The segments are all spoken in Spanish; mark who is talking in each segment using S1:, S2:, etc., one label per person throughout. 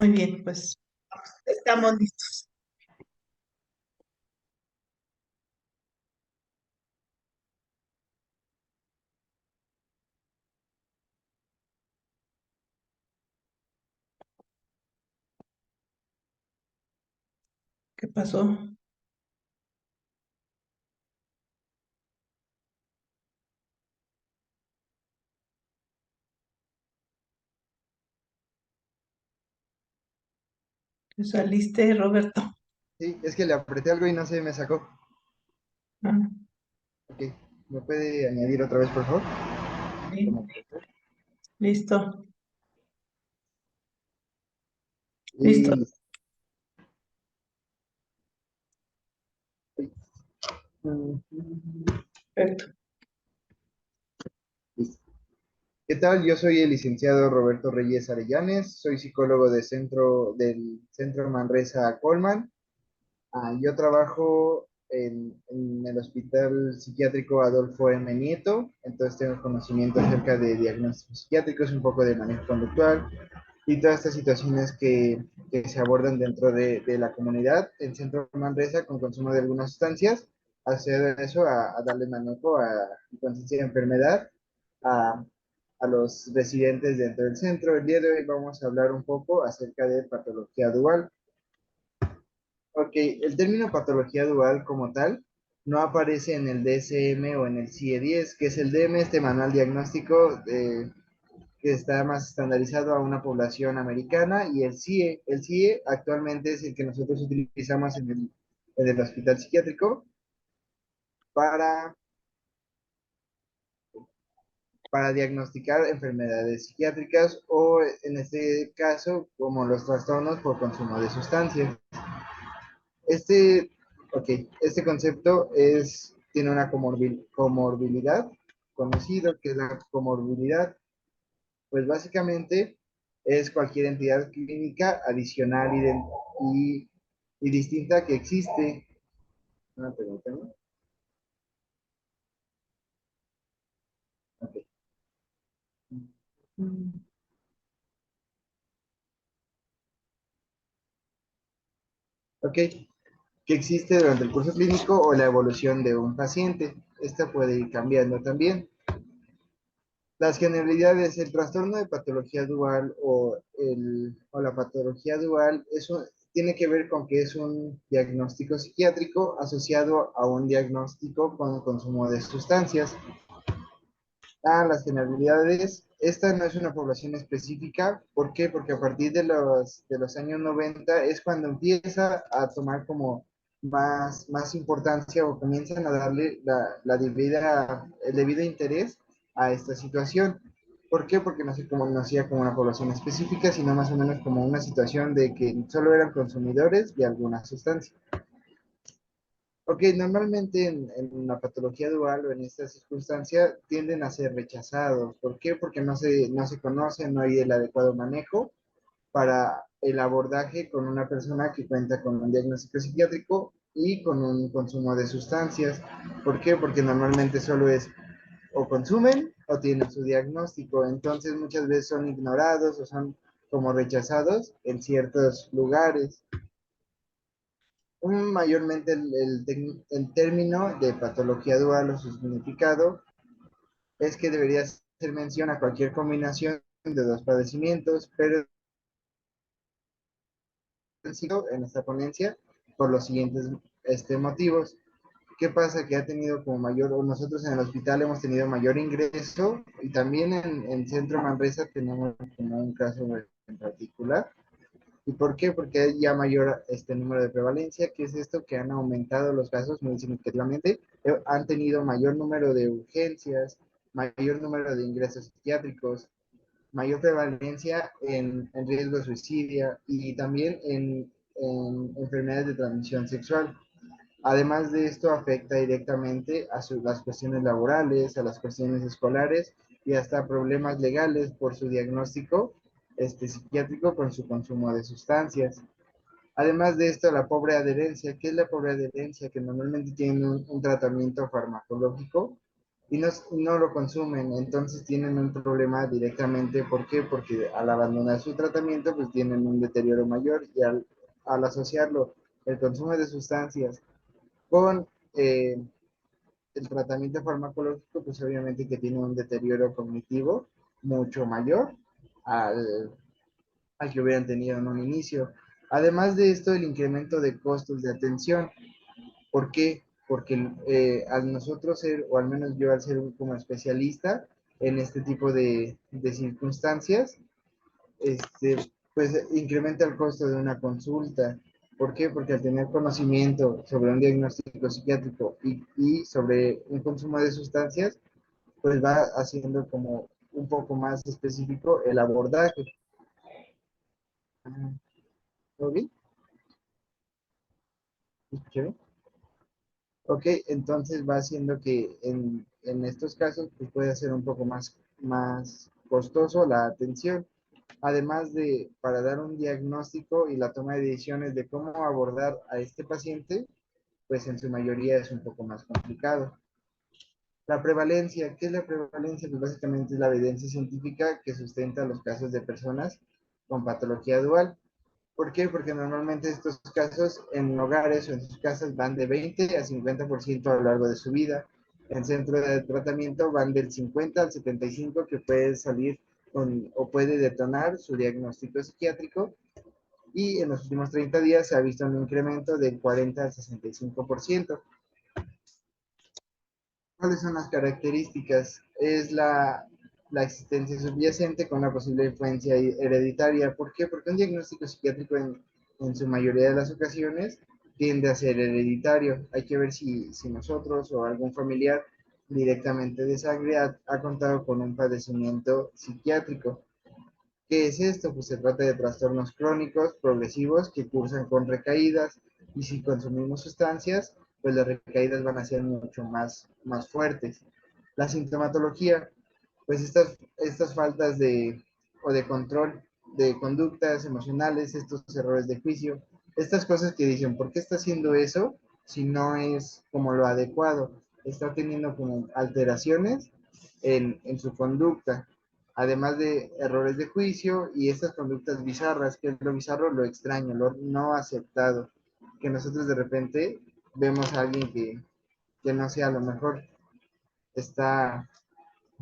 S1: Muy bien, pues estamos listos. ¿Qué pasó? ¿Te saliste, Roberto?
S2: Sí, es que le apreté algo y no se me sacó.
S1: Ah,
S2: Ok, ¿me puede añadir otra vez, por favor?
S1: sí,
S2: Como profesor.
S1: listo, listo,
S2: Y,
S1: perfecto.
S2: listo. ¿Qué tal? Yo soy el licenciado Roberto Reyes Arellanes, soy psicólogo del Centro Manresa Colman. Yo trabajo en el Hospital Psiquiátrico Adolfo M. Nieto, entonces tengo conocimiento acerca de diagnósticos psiquiátricos, un poco de manejo conductual y todas estas situaciones que se abordan dentro de la comunidad. El Centro Manresa con consumo de algunas sustancias, hacer eso a darle manejo a conciencia de enfermedad a, a los residentes dentro del centro. El día de hoy vamos a hablar un poco acerca de patología dual. Ok, el término patología dual como tal no aparece en el DSM o en el CIE-10, que es el DM, este manual diagnóstico que está más estandarizado a una población americana, y el CIE. El CIE actualmente es el que nosotros utilizamos en el hospital psiquiátrico para, para diagnosticar enfermedades psiquiátricas o en este caso como los trastornos por consumo de sustancias. Este, ok, este concepto tiene una comorbilidad conocido, que es la comorbilidad, pues básicamente es cualquier entidad clínica adicional y, y distinta que existe. Una pregunta, ¿no? Ok. Ok, que existe durante el curso clínico o la evolución de un paciente. Esta puede ir cambiando también. Las generalidades, el trastorno de patología dual o la patología dual tiene que ver con que es un diagnóstico psiquiátrico asociado a un diagnóstico con consumo de sustancias. Las generalidades, esta no es una población específica. ¿Por qué? Porque a partir de los años 90 es cuando empieza a tomar como más importancia o comienzan a darle el debido interés a esta situación. ¿Por qué? Porque no se conocía como una población específica, sino más o menos como una situación de que solo eran consumidores de alguna sustancia. Ok, normalmente en la patología dual o en esta circunstancia tienden a ser rechazados. ¿Por qué? Porque no se conoce, no hay el adecuado manejo para el abordaje con una persona que cuenta con un diagnóstico psiquiátrico y con un consumo de sustancias. ¿Por qué? Porque normalmente solo es o consumen o tienen su diagnóstico. Entonces muchas veces son ignorados o son como rechazados en ciertos lugares. Mayormente el término de patología dual o su significado es que debería hacer mención a cualquier combinación de dos padecimientos, pero en esta ponencia por los siguientes motivos. ¿Qué pasa? Que ha tenido como mayor, o nosotros en el hospital hemos tenido mayor ingreso, y también en Centro Manresa tenemos como un caso en particular. ¿Y por qué? Porque hay ya mayor número de prevalencia. ¿Qué es esto? Que han aumentado los casos muy significativamente, han tenido mayor número de urgencias, mayor número de ingresos psiquiátricos, mayor prevalencia en riesgo de suicidio y también en enfermedades de transmisión sexual. Además de esto, afecta directamente a las cuestiones laborales, a las cuestiones escolares y hasta problemas legales por su diagnóstico psiquiátrico con su consumo de sustancias. Además de esto, la pobre adherencia. ¿Qué es la pobre adherencia? Que normalmente tienen un tratamiento farmacológico y no lo consumen, entonces tienen un problema directamente. ¿Por qué? Porque al abandonar su tratamiento, pues tienen un deterioro mayor y al asociarlo, el consumo de sustancias con el tratamiento farmacológico, pues obviamente que tiene un deterioro cognitivo mucho mayor al, al que hubieran tenido en un inicio. Además de esto, el incremento de costos de atención. ¿Por qué? Porque al nosotros ser, o al menos yo al ser como especialista en este tipo de circunstancias, pues incrementa el costo de una consulta. ¿Por qué? Porque al tener conocimiento sobre un diagnóstico psiquiátrico y sobre un consumo de sustancias, pues va haciendo como un poco más específico el abordaje. ¿Todo bien? ¿Escuché? Ok, entonces va haciendo que en estos casos pues puede ser un poco más costoso la atención, además de para dar un diagnóstico y la toma de decisiones de cómo abordar a este paciente, pues en su mayoría es un poco más complicado. La prevalencia, ¿qué es la prevalencia? Pues básicamente es la evidencia científica que sustenta los casos de personas con patología dual. ¿Por qué? Porque normalmente estos casos en hogares o en sus casas van de 20 a 50% a lo largo de su vida. En centro de tratamiento van del 50 al 75 que puede salir o puede detonar su diagnóstico psiquiátrico, y en los últimos 30 días se ha visto un incremento del 40 al 65%. ¿Cuáles son las características? Es la existencia subyacente con una posible influencia hereditaria. ¿Por qué? Porque un diagnóstico psiquiátrico en su mayoría de las ocasiones tiende a ser hereditario. Hay que ver si nosotros o algún familiar directamente de sangre ha contado con un padecimiento psiquiátrico. ¿Qué es esto? Pues se trata de trastornos crónicos, progresivos, que cursan con recaídas, y si consumimos sustancias, pues las recaídas van a ser mucho más fuertes. La sintomatología, pues estas faltas o de control de conductas emocionales, estos errores de juicio, estas cosas que dicen, ¿por qué está haciendo eso si no es como lo adecuado? Está teniendo como alteraciones en su conducta, además de errores de juicio y estas conductas bizarras. ¿Que es lo bizarro? Lo extraño, lo no aceptado, que nosotros de repente vemos a alguien que no sé, a lo mejor está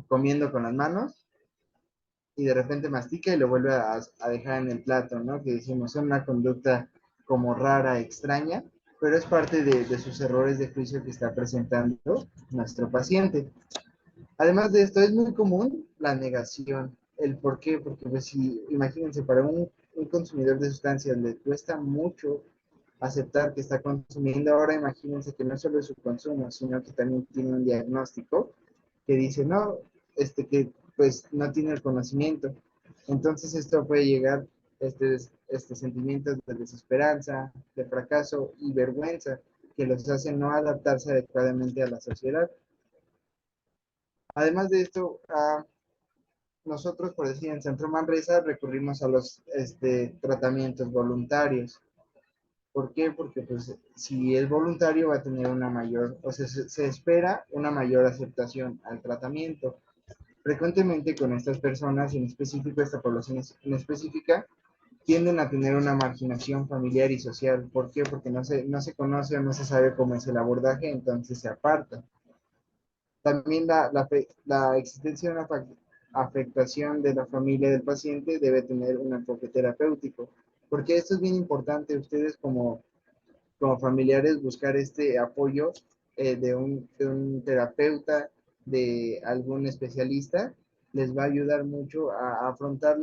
S2: comiendo con las manos y de repente mastica y lo vuelve a dejar en el plato, ¿no? Que decimos, es una conducta como rara, extraña, pero es parte de sus errores de juicio que está presentando nuestro paciente. Además de esto, es muy común la negación. ¿El por qué? Porque pues si, imagínense, para un consumidor de sustancias le cuesta mucho aceptar que está consumiendo. Ahora imagínense que no solo es su consumo, sino que también tiene un diagnóstico que dice, no, que pues no tiene el conocimiento. Entonces esto puede llegar, sentimientos de desesperanza, de fracaso y vergüenza, que los hacen no adaptarse adecuadamente a la sociedad. Además de esto, nosotros, por decir, en Centro Manresa recurrimos a los tratamientos voluntarios. ¿Por qué? Porque pues si es voluntario va a tener una mayor, o sea, se espera una mayor aceptación al tratamiento. Frecuentemente con estas personas, en específico esta población en específica, tienden a tener una marginación familiar y social. ¿Por qué? Porque no se conoce o no se sabe cómo es el abordaje, entonces se aparta. También la existencia de una afectación de la familia del paciente debe tener un enfoque terapéutico, porque esto es bien importante. Ustedes como familiares buscar este apoyo de un terapeuta, de algún especialista, les va a ayudar mucho a afrontar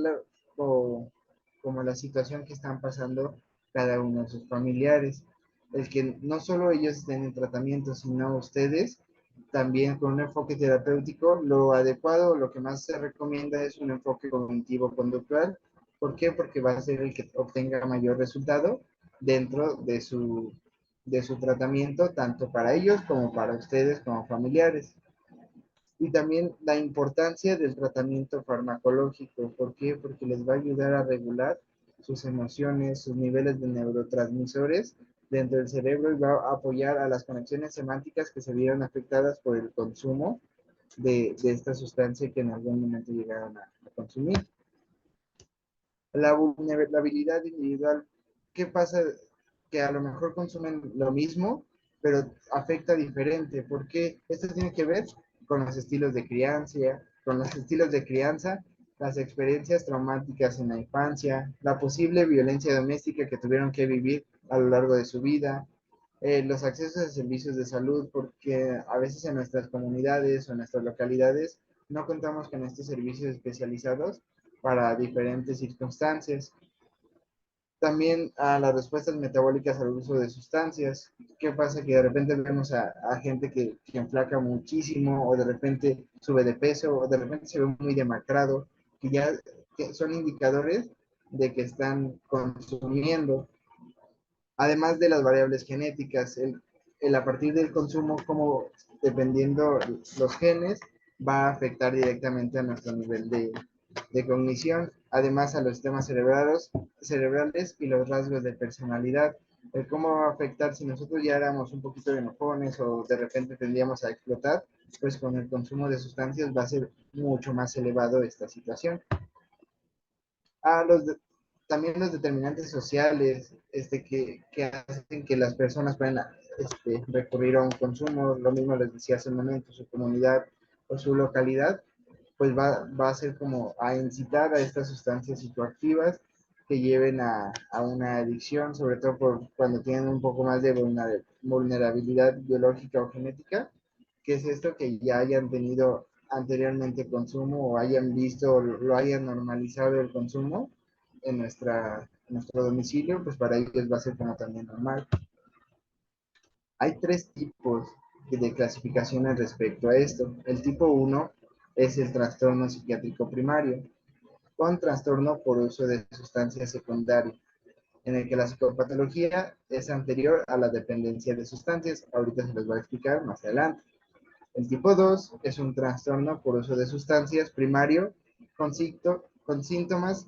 S2: como la situación que están pasando cada uno de sus familiares. El que no solo ellos estén en tratamiento, sino ustedes también con un enfoque terapéutico. Lo adecuado, lo que más se recomienda es un enfoque cognitivo-conductual. ¿Por qué? Porque va a ser el que obtenga mayor resultado dentro de su tratamiento, tanto para ellos como para ustedes como familiares. Y también la importancia del tratamiento farmacológico. ¿Por qué? Porque les va a ayudar a regular sus emociones, sus niveles de neurotransmisores dentro del cerebro, y va a apoyar a las conexiones semánticas que se vieron afectadas por el consumo de esta sustancia que en algún momento llegaron a consumir. La vulnerabilidad individual, ¿qué pasa? Que a lo mejor consumen lo mismo, pero afecta diferente, porque esto tiene que ver con los estilos de crianza, las experiencias traumáticas en la infancia, la posible violencia doméstica que tuvieron que vivir a lo largo de su vida, los accesos a servicios de salud, porque a veces en nuestras comunidades o en nuestras localidades no contamos con estos servicios especializados para diferentes circunstancias. También a las respuestas metabólicas al uso de sustancias. ¿Qué pasa? Que de repente vemos a gente que enflaca muchísimo, o de repente sube de peso, o de repente se ve muy demacrado, que ya que son indicadores de que están consumiendo. Además de las variables genéticas, a partir del consumo, como dependiendo los genes, va a afectar directamente a nuestro nivel de cognición, además a los sistemas cerebrales y los rasgos de personalidad. ¿Cómo va a afectar si nosotros ya éramos un poquito de enojones o de repente tendríamos a explotar? Pues con el consumo de sustancias va a ser mucho más elevado esta situación. Ah, también los determinantes sociales que hacen que las personas puedan recurrir a un consumo, lo mismo les decía hace un momento, su comunidad o su localidad, pues va a ser como a incitar a estas sustancias psicoactivas que lleven a una adicción, sobre todo cuando tienen un poco más de vulnerabilidad biológica o genética, que es esto que ya hayan tenido anteriormente consumo o hayan visto o lo hayan normalizado el consumo en nuestro domicilio, pues para ellos va a ser como también normal. Hay tres tipos de clasificaciones respecto a esto. El tipo 1 es el trastorno psiquiátrico primario, con trastorno por uso de sustancias secundarias, en el que la psicopatología es anterior a la dependencia de sustancias. Ahorita se los voy a explicar más adelante. El tipo 2 es un trastorno por uso de sustancias primario con síntomas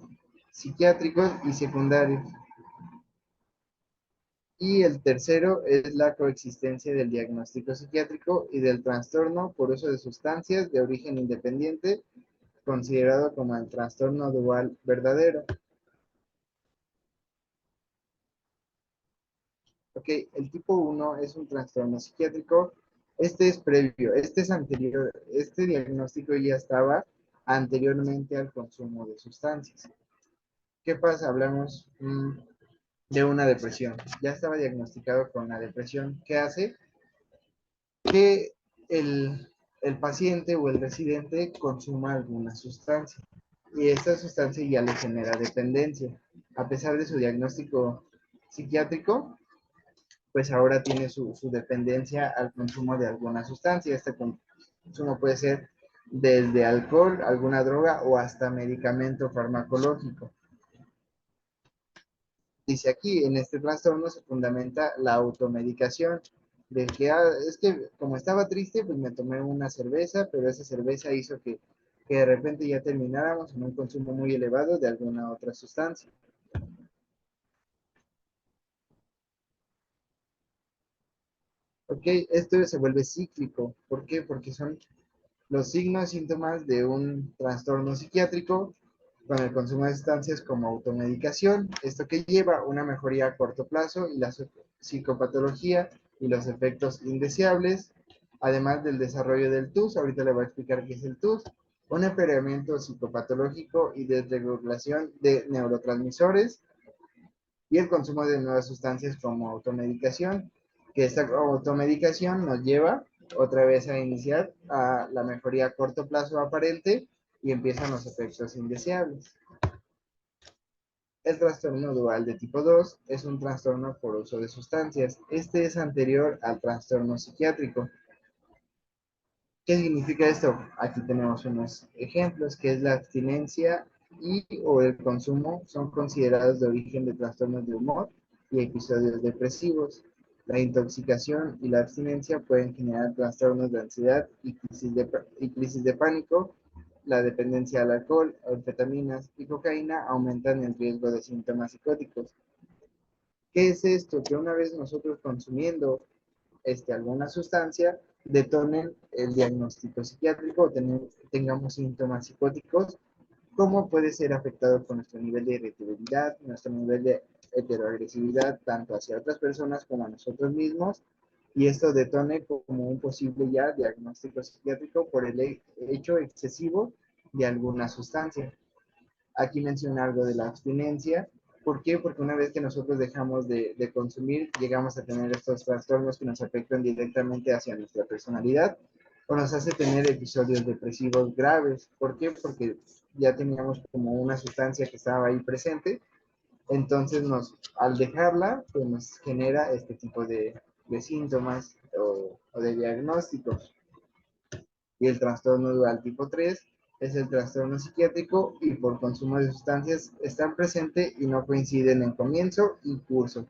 S2: psiquiátricos y secundarios. Y el tercero es la coexistencia del diagnóstico psiquiátrico y del trastorno por uso de sustancias de origen independiente, considerado como el trastorno dual verdadero. Ok, el tipo 1 es un trastorno psiquiátrico. Este es previo, este es anterior, este diagnóstico ya estaba anteriormente al consumo de sustancias. ¿Qué pasa? Hablamos de una depresión. Ya estaba diagnosticado con la depresión. ¿Qué hace? Que el paciente o el residente consuma alguna sustancia. Y esta sustancia ya le genera dependencia. A pesar de su diagnóstico psiquiátrico, pues ahora tiene su dependencia al consumo de alguna sustancia. Este consumo puede ser desde alcohol, alguna droga o hasta medicamento farmacológico. Dice aquí, en este trastorno se fundamenta la automedicación, de que es que como estaba triste, pues me tomé una cerveza, pero esa cerveza hizo que de repente ya termináramos en un consumo muy elevado de alguna otra sustancia. Ok, esto se vuelve cíclico. ¿Por qué? Porque son los signos y síntomas de un trastorno psiquiátrico con el consumo de sustancias como automedicación, esto que lleva una mejoría a corto plazo y la psicopatología y los efectos indeseables, además del desarrollo del TUS, ahorita le voy a explicar qué es el TUS, un empeoramiento psicopatológico y desregulación de neurotransmisores y el consumo de nuevas sustancias como automedicación, que esta automedicación nos lleva otra vez a iniciar a la mejoría a corto plazo aparente y empiezan los efectos indeseables. El trastorno dual de tipo 2 es un trastorno por uso de sustancias. Este es anterior al trastorno psiquiátrico. ¿Qué significa esto? Aquí tenemos unos ejemplos, que es la abstinencia y o el consumo son considerados de origen de trastornos de humor y episodios depresivos. La intoxicación y la abstinencia pueden generar trastornos de ansiedad y crisis de pánico. La dependencia al alcohol, anfetaminas y cocaína aumentan el riesgo de síntomas psicóticos. ¿Qué es esto? Que una vez nosotros consumiendo alguna sustancia, detonen el diagnóstico psiquiátrico o tengamos síntomas psicóticos, cómo puede ser afectado por nuestro nivel de irritabilidad, nuestro nivel de heteroagresividad, tanto hacia otras personas como a nosotros mismos, y esto detone como un posible ya diagnóstico psiquiátrico por el hecho excesivo de alguna sustancia. Aquí menciona algo de la abstinencia. ¿Por qué? Porque una vez que nosotros dejamos de consumir, llegamos a tener estos trastornos que nos afectan directamente hacia nuestra personalidad o nos hace tener episodios depresivos graves. ¿Por qué? Porque ya teníamos como una sustancia que estaba ahí presente, entonces al dejarla, pues nos genera este tipo de síntomas o de diagnósticos. Y el trastorno dual tipo 3 es el trastorno psiquiátrico y por consumo de sustancias están presentes y no coinciden en comienzo y curso.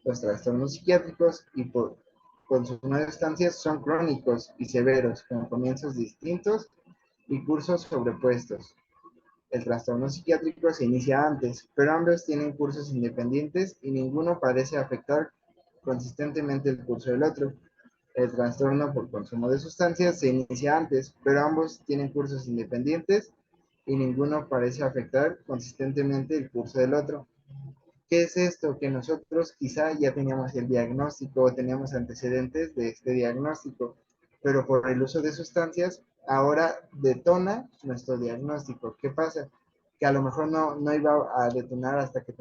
S2: Los trastornos psiquiátricos y por consumo de sustancias son crónicos y severos, con comienzos distintos y cursos sobrepuestos. El trastorno psiquiátrico se inicia antes, pero ambos tienen cursos independientes y ninguno parece afectar consistentemente el curso del otro. El trastorno por consumo de sustancias se inicia antes, pero ambos tienen cursos independientes y ninguno parece afectar consistentemente el curso del otro. ¿Qué es esto? Que nosotros quizá ya teníamos el diagnóstico o teníamos antecedentes de este diagnóstico, pero por el uso de sustancias ahora detona nuestro diagnóstico. ¿Qué pasa? Que a lo mejor no iba a detonar hasta que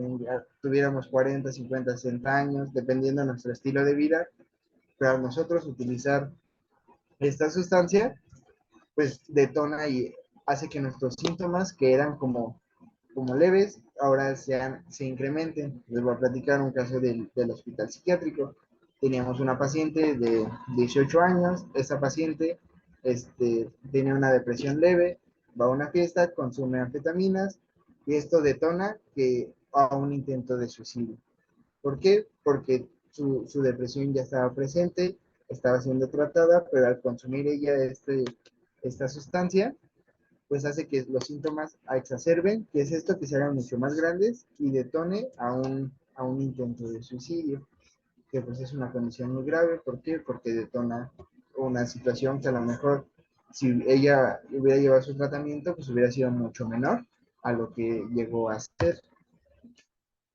S2: tuviéramos 40, 50, 60 años, dependiendo de nuestro estilo de vida, pero a nosotros utilizar esta sustancia, pues detona y hace que nuestros síntomas, que eran como leves, ahora se incrementen. Les voy a platicar un caso del hospital psiquiátrico. Teníamos una paciente de 18 años, esa paciente tiene una depresión leve, va a una fiesta, consume anfetaminas y esto detona que a un intento de suicidio. ¿Por qué? Porque su depresión ya estaba presente, estaba siendo tratada, pero al consumir ella esta sustancia, pues hace que los síntomas exacerben, que es esto, que se hagan mucho más grandes y detone a un intento de suicidio, que pues es una condición muy grave. ¿Por qué? Porque detona una situación que a lo mejor si ella hubiera llevado su tratamiento, pues hubiera sido mucho menor a lo que llegó a ser.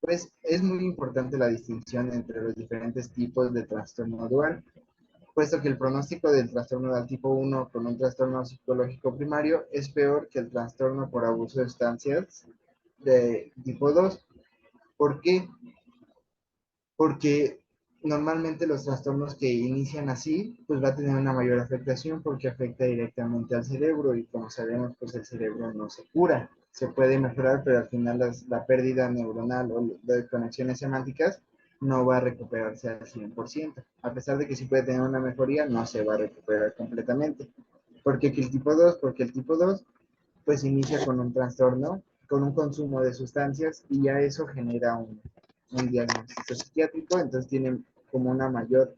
S2: Pues es muy importante la distinción entre los diferentes tipos de trastorno dual, puesto que el pronóstico del trastorno dual tipo 1 con un trastorno psicológico primario es peor que el trastorno por abuso de sustancias de tipo 2. ¿Por qué? Porque normalmente los trastornos que inician así, pues va a tener una mayor afectación porque afecta directamente al cerebro y como sabemos, pues el cerebro no se cura. Se puede mejorar, pero al final la pérdida neuronal o de conexiones semánticas no va a recuperarse al 100%. A pesar de que sí puede tener una mejoría, no se va a recuperar completamente. ¿Por qué el tipo 2? Porque el tipo 2 pues inicia con un trastorno, con un consumo de sustancias y ya eso genera un diagnóstico psiquiátrico, entonces tienen como una mayor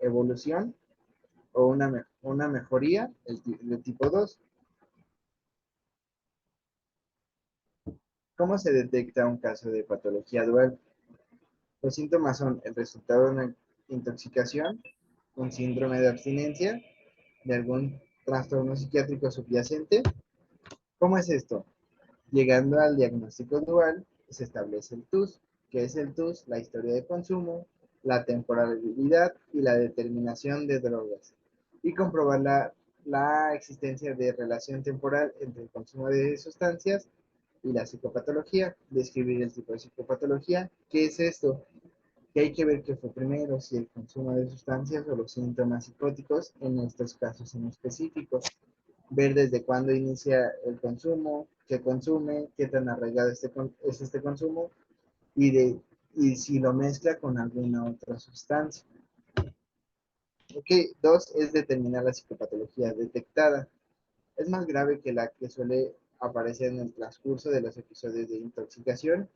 S2: evolución o una mejoría de tipo 2. ¿Cómo se detecta un caso de patología dual? Los síntomas son el resultado de una intoxicación, un síndrome de abstinencia, de algún trastorno psiquiátrico subyacente. ¿Cómo es esto? Llegando al diagnóstico dual, se establece el TUS. ¿Qué es el TUS? La historia de consumo, la temporalidad y la determinación de drogas. Y comprobar la existencia de relación temporal entre el consumo de sustancias y la psicopatología. Describir el tipo de psicopatología. ¿Qué es esto? Que hay que ver qué fue primero, si el consumo de sustancias o los síntomas psicóticos en estos casos en específico. Ver desde cuándo inicia el consumo, qué consume, qué tan arraigado es este consumo y si lo mezcla con alguna otra sustancia. Ok, 2 es determinar la psicopatología detectada. Es más grave que la que suele aparecer en el transcurso de los episodios de intoxicación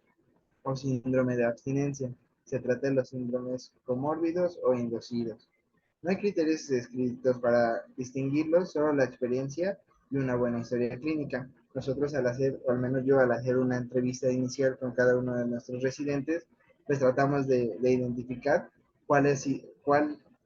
S2: o síndrome de abstinencia. Se trata de los síndromes comórbidos o inducidos. No hay criterios escritos para distinguirlos, solo la experiencia y una buena historia clínica. Nosotros al hacer, o al menos yo al hacer una entrevista inicial con cada uno de nuestros residentes, pues tratamos de identificar cuál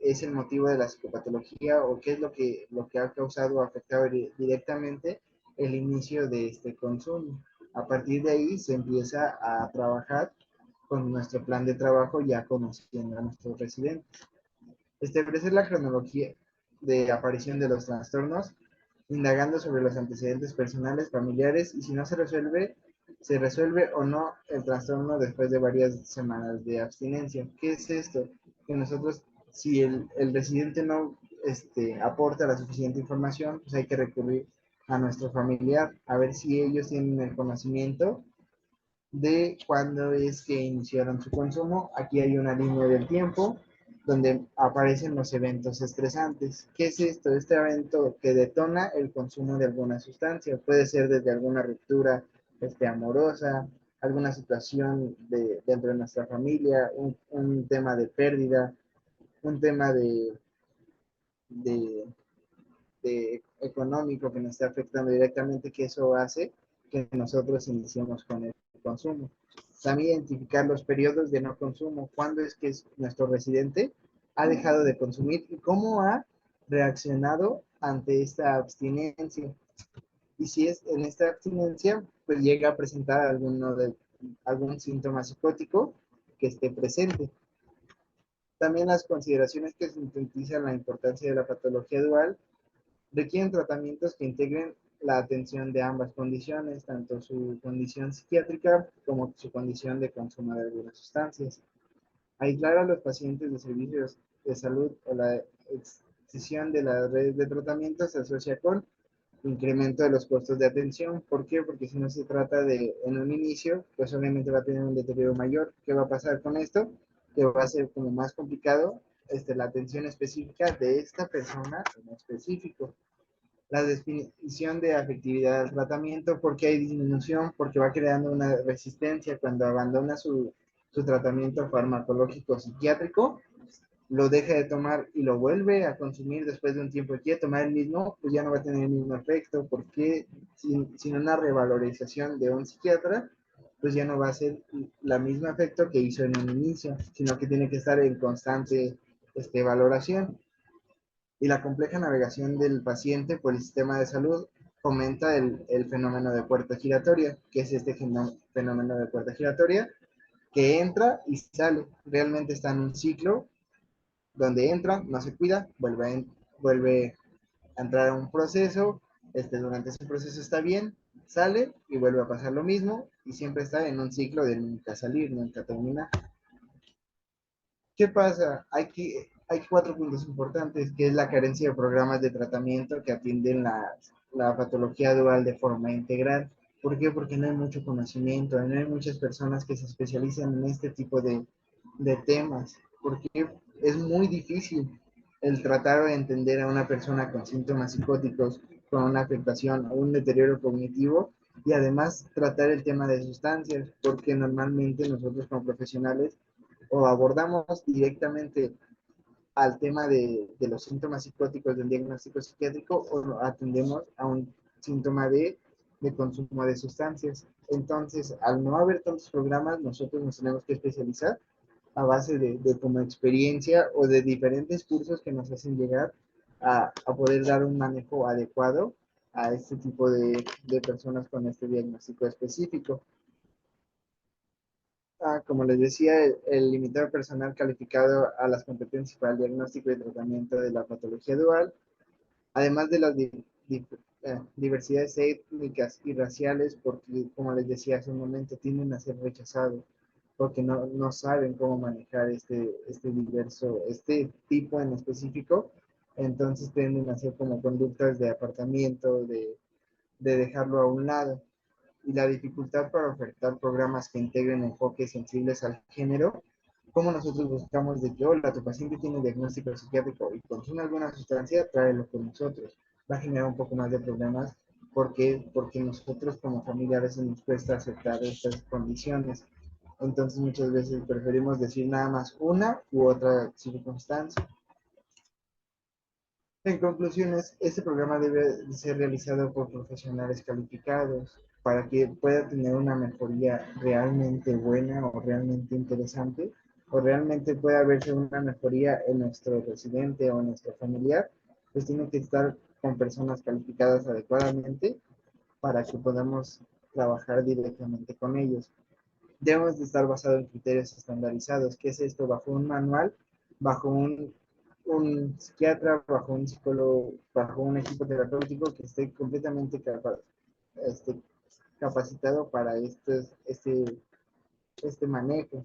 S2: es el motivo de la psicopatología o qué es lo que ha causado o afectado directamente el inicio de este consumo. A partir de ahí se empieza a trabajar con nuestro plan de trabajo ya conociendo a nuestros residentes. Establecer la cronología de aparición de los trastornos, indagando sobre los antecedentes personales, familiares y si no se resuelve o no el trastorno después de varias semanas de abstinencia. ¿Qué es esto? Que nosotros, si el residente no aporta la suficiente información, pues hay que recurrir a nuestro familiar a ver si ellos tienen el conocimiento de cuándo es que iniciaron su consumo. Aquí hay una línea del tiempo donde aparecen los eventos estresantes. ¿Qué es esto? Este evento que detona el consumo de alguna sustancia. Puede ser desde alguna ruptura amorosa, alguna situación dentro de nuestra familia, un tema de pérdida, un tema de económico que nos está afectando directamente, que eso hace que nosotros iniciemos con el consumo. También identificar los periodos de no consumo, cuándo es que nuestro residente ha dejado de consumir y cómo ha reaccionado ante esta abstinencia. Y si es en esta abstinencia, pues llega a presentar algún síntoma psicótico que esté presente. También las consideraciones que sintetizan la importancia de la patología dual requieren tratamientos que integren la atención de ambas condiciones, tanto su condición psiquiátrica como su condición de consumo de algunas sustancias. Aislar a los pacientes de servicios de salud o la excesión de las redes de tratamiento se asocia con incremento de los costos de atención. ¿Por qué? Porque si no se trata de en un inicio, pues obviamente va a tener un deterioro mayor. ¿Qué va a pasar con esto? Que va a ser como más complicado la atención específica de esta persona en específico. La definición de afectividad al tratamiento, porque hay disminución, porque va creando una resistencia cuando abandona su tratamiento farmacológico psiquiátrico, lo deja de tomar y lo vuelve a consumir después de un tiempo y quiere tomar el mismo, pues ya no va a tener el mismo efecto, porque sin una revalorización de un psiquiatra, pues ya no va a ser la misma efecto que hizo en un inicio, sino que tiene que estar en constante valoración. Y la compleja navegación del paciente por el sistema de salud fomenta el fenómeno de puerta giratoria, que es este fenómeno de puerta giratoria, que entra y sale. Realmente está en un ciclo donde entra, no se cuida, vuelve a entrar a un proceso, durante ese proceso está bien, sale y vuelve a pasar lo mismo y siempre está en un ciclo de nunca salir, nunca terminar. ¿Qué pasa? Hay cuatro puntos importantes, que es la carencia de programas de tratamiento que atienden la patología dual de forma integral. ¿Por qué? Porque no hay mucho conocimiento, no hay muchas personas que se especializan en este tipo de temas, porque es muy difícil el tratar de entender a una persona con síntomas psicóticos, con una afectación o un deterioro cognitivo, y además tratar el tema de sustancias, porque normalmente nosotros como profesionales o abordamos directamente al tema de los síntomas psicóticos del diagnóstico psiquiátrico o atendemos a un síntoma de consumo de sustancias. Entonces, al no haber tantos programas, nosotros nos tenemos que especializar a base de como experiencia o de diferentes cursos que nos hacen llegar a poder dar un manejo adecuado a este tipo de personas con este diagnóstico específico. Como les decía, el limitado personal calificado a las competencias para el diagnóstico y tratamiento de la patología dual, además de las diversidades étnicas y raciales, porque, como les decía hace un momento, tienden a ser rechazados, porque no saben cómo manejar este tipo en específico, entonces tienden a hacer como conductas de apartamiento, de dejarlo a un lado y la dificultad para ofertar programas que integren enfoques sensibles al género, como nosotros buscamos de que, hola, tu paciente tiene diagnóstico psiquiátrico y consume alguna sustancia, tráelo con nosotros. Va a generar un poco más de problemas porque nosotros como familia a veces nos cuesta aceptar estas condiciones. Entonces muchas veces preferimos decir nada más una u otra circunstancia. En conclusiones, este programa debe ser realizado por profesionales calificados para que pueda tener una mejoría realmente buena o realmente interesante o realmente pueda verse una mejoría en nuestro residente o en nuestro familiar, pues tiene que estar con personas calificadas adecuadamente para que podamos trabajar directamente con ellos. Debemos de estar basados en criterios estandarizados. ¿Qué es esto? Bajo un manual, bajo un psiquiatra, bajo un psicólogo, bajo un equipo terapéutico que esté completamente este, capacitado para este manejo.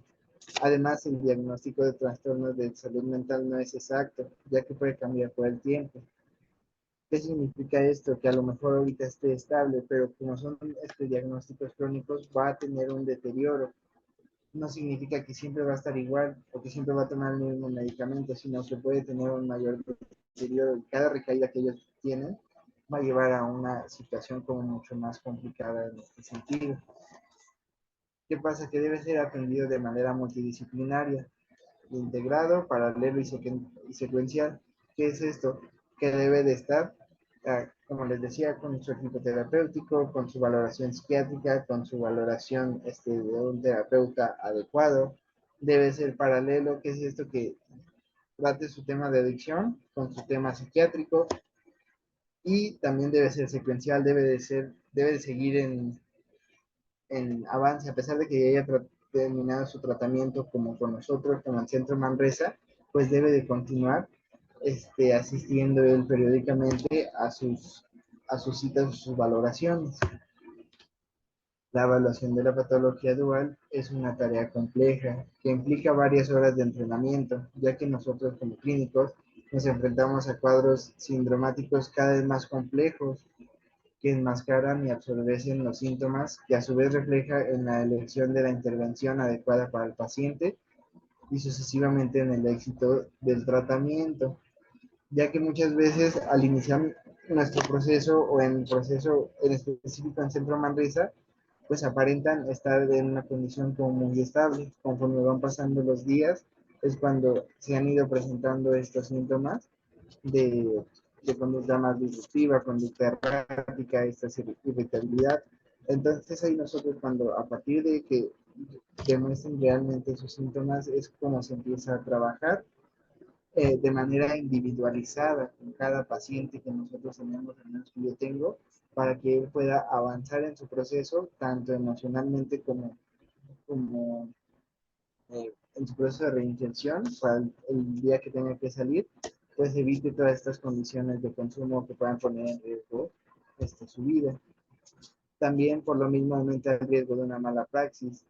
S2: Además, el diagnóstico de trastornos de salud mental no es exacto, ya que puede cambiar por el tiempo. ¿Qué significa esto? Que a lo mejor ahorita esté estable, pero como son diagnósticos crónicos, va a tener un deterioro. No significa que siempre va a estar igual o que siempre va a tomar el mismo medicamento, sino que puede tener un mayor deterioro. Cada recaída que ellos tienen va a llevar a una situación como mucho más complicada en este sentido. ¿Qué pasa? Que debe ser atendido de manera multidisciplinaria, integrado, paralelo y secuencial. ¿Qué es esto? Que debe de estar, como les decía, con su equipo terapéutico, con su valoración psiquiátrica, con su valoración de un terapeuta adecuado. Debe ser paralelo, ¿qué es esto? Que trate su tema de adicción con su tema psiquiátrico, y también debe ser secuencial, debe de seguir en avance, a pesar de que ya haya terminado su tratamiento como con nosotros, como el Centro Manresa, pues debe de continuar asistiendo él periódicamente a sus citas, sus valoraciones. La evaluación de la patología dual es una tarea compleja que implica varias horas de entrenamiento, ya que nosotros como clínicos nos enfrentamos a cuadros sindromáticos cada vez más complejos que enmascaran y absorbecen los síntomas, que a su vez refleja en la elección de la intervención adecuada para el paciente y sucesivamente en el éxito del tratamiento, ya que muchas veces al iniciar nuestro proceso o en el proceso en específico en Centro Manresa, pues aparentan estar en una condición como muy estable. Conforme van pasando los días, es cuando se han ido presentando estos síntomas de, de conducta más disruptiva, conducta errática, esta irritabilidad. Entonces ahí nosotros cuando a partir de que demuestren realmente sus síntomas es como se empieza a trabajar de manera individualizada con cada paciente que nosotros tenemos, al menos que yo tengo, para que él pueda avanzar en su proceso, tanto emocionalmente como en su proceso de reinserción, para el día que tenga que salir, pues evite todas estas condiciones de consumo que puedan poner en riesgo su vida. También por lo mismo aumenta el riesgo de una mala praxis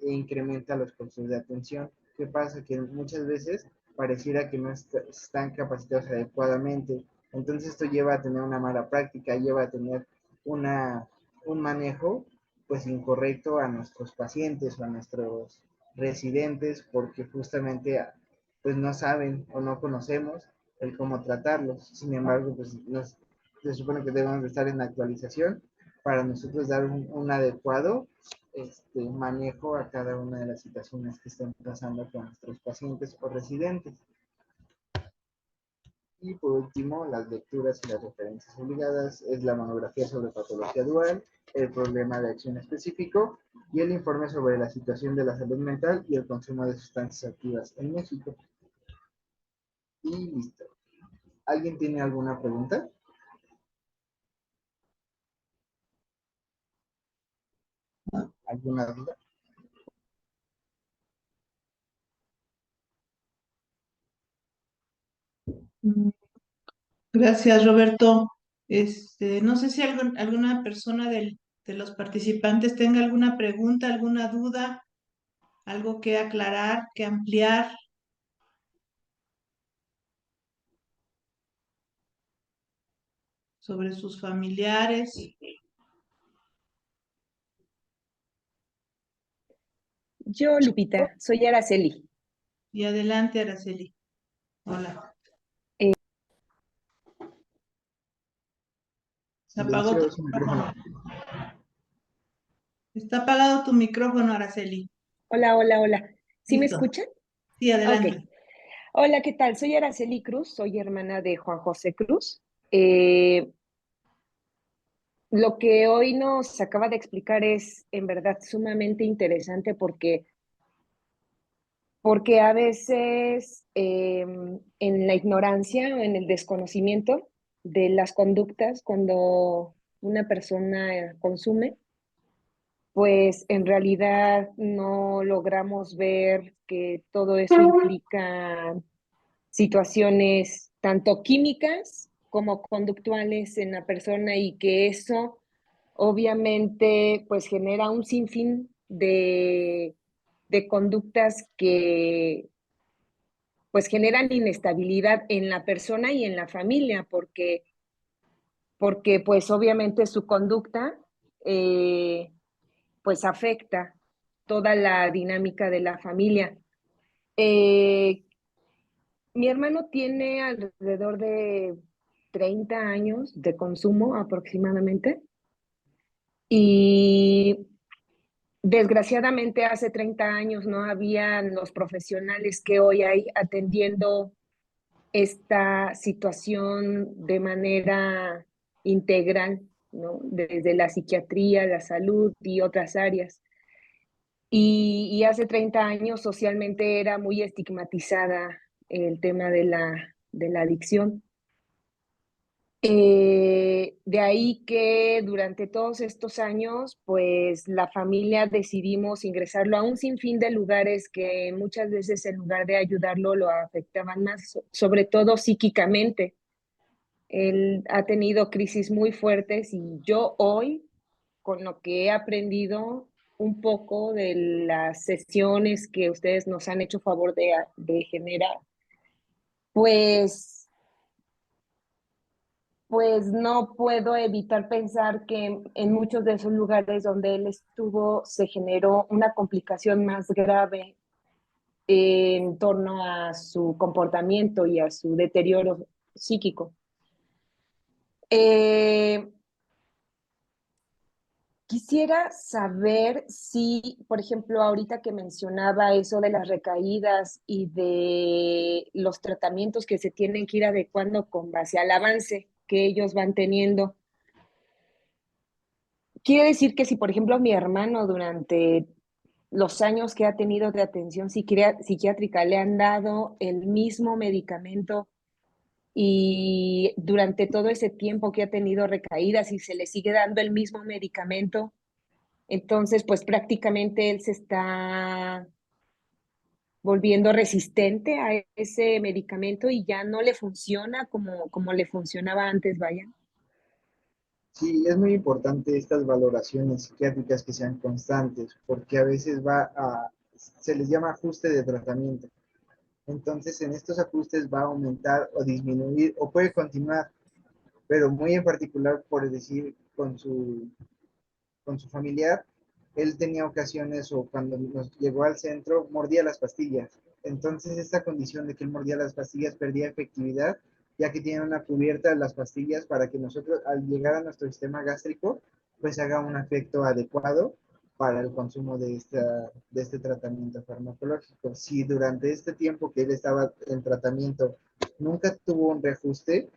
S2: incrementa los costos de atención. ¿Qué pasa? Que muchas veces pareciera que no están capacitados adecuadamente. Entonces esto lleva a tener una mala práctica, lleva a tener una, un manejo pues incorrecto a nuestros pacientes o a nuestros residentes porque justamente pues no saben o no conocemos el cómo tratarlos. Sin embargo, pues se supone que debemos estar en actualización para nosotros dar un adecuado manejo a cada una de las situaciones que estén pasando con nuestros pacientes o residentes. Y por último, las lecturas y las referencias obligadas es la monografía sobre patología dual, el problema de acción específico y el informe sobre la situación de la salud mental y el consumo de sustancias activas en México. Y listo. ¿Alguien tiene alguna pregunta? ¿Alguna duda?
S1: Mm, Gracias, Roberto. No sé si alguna persona de los participantes tenga alguna pregunta, alguna duda, algo que aclarar, que ampliar sobre sus familiares.
S3: Yo, Lupita, soy Araceli.
S1: Y adelante, Araceli. Hola.
S3: Eh,
S1: Se apagó tu
S2: Silencio su
S1: micrófono.
S2: micrófono.
S1: Está apagado tu micrófono, Araceli.
S3: Hola, hola, hola. ¿Sí me
S1: Listo.
S3: escuchan?
S1: Sí,
S3: Ok.
S1: adelante.
S3: Hola, ¿qué tal? Soy Araceli Cruz, soy hermana de Juan José Cruz. Eh, lo que hoy nos acaba de explicar es en verdad sumamente interesante porque porque a veces en la ignorancia o en el desconocimiento de las conductas, cuando una persona consume, pues en realidad no logramos ver que todo eso implica situaciones tanto químicas como conductuales en la persona y que eso obviamente pues genera un sinfín de conductas que pues generan inestabilidad en la persona y en la familia, porque pues obviamente su conducta pues afecta toda la dinámica de la familia. Eh, Mi hermano tiene alrededor de 30 años de consumo aproximadamente y desgraciadamente hace 30 años no habían los profesionales que hoy hay atendiendo esta situación de manera integral, ¿no? Desde la psiquiatría, la salud y otras áreas. Y hace 30 años socialmente era muy estigmatizada el tema de la adicción. De ahí que durante todos estos años, pues la familia decidimos ingresarlo a un sinfín de lugares que muchas veces en lugar de ayudarlo lo afectaban más, sobre todo psíquicamente. Él ha tenido crisis muy fuertes y yo hoy, con lo que he aprendido un poco de las sesiones que ustedes nos han hecho favor de generar, pues pues no puedo evitar pensar que en muchos de esos lugares donde él estuvo se generó una complicación más grave en torno a su comportamiento y a su deterioro psíquico. Eh, Quisiera saber si, por ejemplo, ahorita que mencionaba eso de las recaídas y de los tratamientos que se tienen que ir adecuando con base al avance que ellos van teniendo. Quiere decir que si, por ejemplo, mi hermano durante los años que ha tenido de atención psiquiátrica le han dado el mismo medicamento y durante todo ese tiempo que ha tenido recaídas y se le sigue dando el mismo medicamento, entonces pues prácticamente él se está volviendo resistente a ese medicamento y ya no le funciona como le funcionaba antes, vaya.
S2: Sí, es muy importante estas valoraciones psiquiátricas que sean constantes, porque a veces se les llama ajuste de tratamiento. Entonces, en estos ajustes va a aumentar o disminuir o puede continuar, pero muy en particular, por decir, con su familiar, él tenía ocasiones o cuando nos llegó al centro, mordía las pastillas. Entonces, esta condición de que él mordía las pastillas perdía efectividad, ya que tiene una cubierta de las pastillas para que nosotros, al llegar a nuestro sistema gástrico, pues haga un efecto adecuado para el consumo de este tratamiento farmacológico. Si durante este tiempo que él estaba en tratamiento nunca tuvo un reajuste,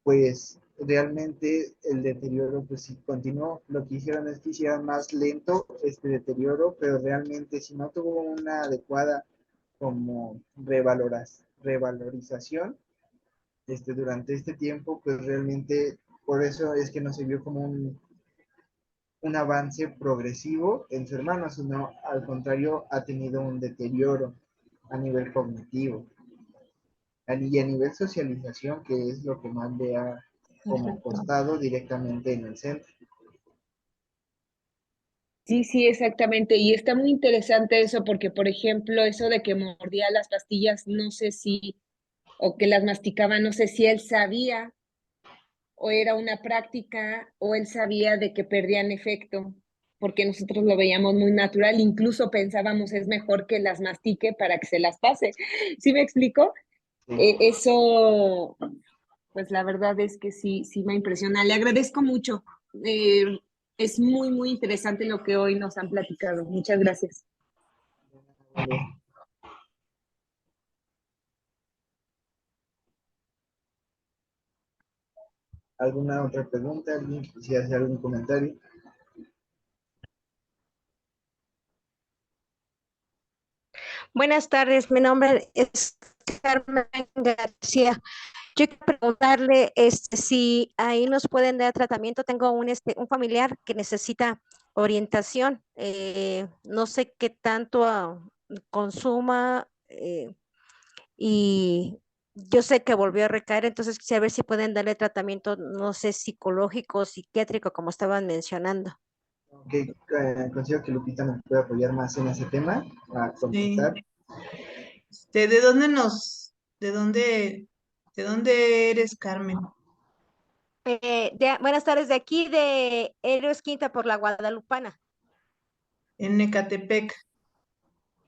S2: pues realmente el deterioro pues sí continuó. Lo que hicieron es que hicieran más lento este deterioro, pero realmente si no tuvo una adecuada como revalorización durante este tiempo, pues realmente por eso es que no se vio como un avance progresivo en su hermano, sino al contrario ha tenido un deterioro a nivel cognitivo y a nivel socialización, que es lo que más le ha como costado directamente en el centro.
S3: Sí, sí, exactamente. Y está muy interesante eso porque, por ejemplo, eso de que mordía las pastillas, no sé si, o que las masticaba, no sé si él sabía o era una práctica o él sabía de que perdían efecto, porque nosotros lo veíamos muy natural, incluso pensábamos es mejor que las mastique para que se las pase. ¿Sí me explico?
S2: Sí.
S3: Eso, pues la verdad es que sí, sí me impresiona. Le agradezco mucho. Eh, es muy, muy interesante lo que hoy nos han platicado. Muchas gracias.
S2: ¿Alguna otra pregunta? ¿Alguien quisiera hacer algún comentario?
S4: Buenas tardes, mi nombre es Carmen García. Yo quiero preguntarle si ahí nos pueden dar tratamiento. Tengo un familiar que necesita orientación. No sé qué tanto consuma y yo sé que volvió a recaer, entonces quisiera ver si pueden darle tratamiento, no sé, psicológico, psiquiátrico, como estaban mencionando.
S2: Ok, considero que Lupita me puede apoyar más en ese tema a
S1: Sí.
S2: contestar.
S1: ¿De dónde de dónde eres, Carmen?
S4: Buenas tardes, de aquí de Héroes Quinta por la Guadalupana.
S1: En Ecatepec.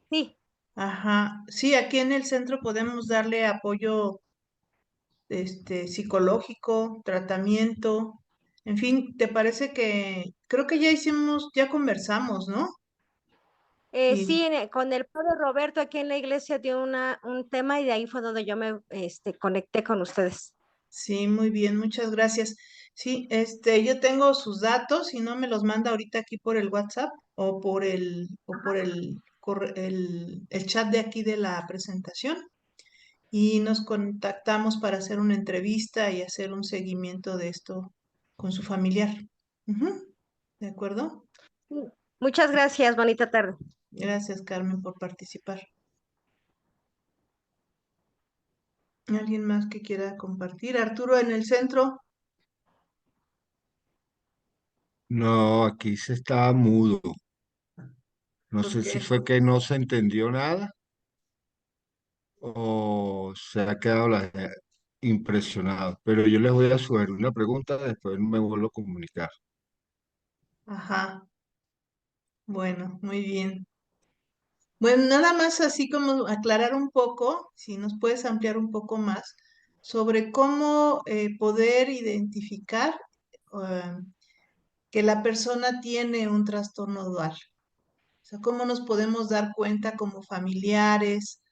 S4: Sí.
S1: Ajá. Sí, aquí en el centro podemos darle apoyo, psicológico, tratamiento. En fin, ¿te parece creo que ya conversamos, ¿no? Y
S4: Sí, con el padre Roberto aquí en la iglesia dio un tema y de ahí fue donde yo me conecté con ustedes.
S1: sí, muy bien, muchas gracias. Sí, yo tengo sus datos, y no me los manda ahorita aquí por el WhatsApp o por el chat de aquí de la presentación, y nos contactamos para hacer una entrevista y hacer un seguimiento de esto con su familiar. Ujú. ¿De acuerdo?
S4: Sí. Muchas gracias, bonita tarde.
S1: Gracias, Carmen, por participar. ¿Alguien más que quiera compartir? Arturo, en el centro.
S5: No, aquí se está mudo. No
S1: ¿Por
S5: sé si
S1: qué?
S5: fue que no se entendió nada o se ha quedado impresionado. Pero yo les voy a sugerir una pregunta, después me vuelvo a comunicar.
S1: Ajá, bueno, muy bien. Bueno, nada más así como aclarar un poco, si nos puedes ampliar un poco más sobre cómo poder identificar eh, que la persona tiene un trastorno dual. O sea, cómo nos podemos dar cuenta como familiares,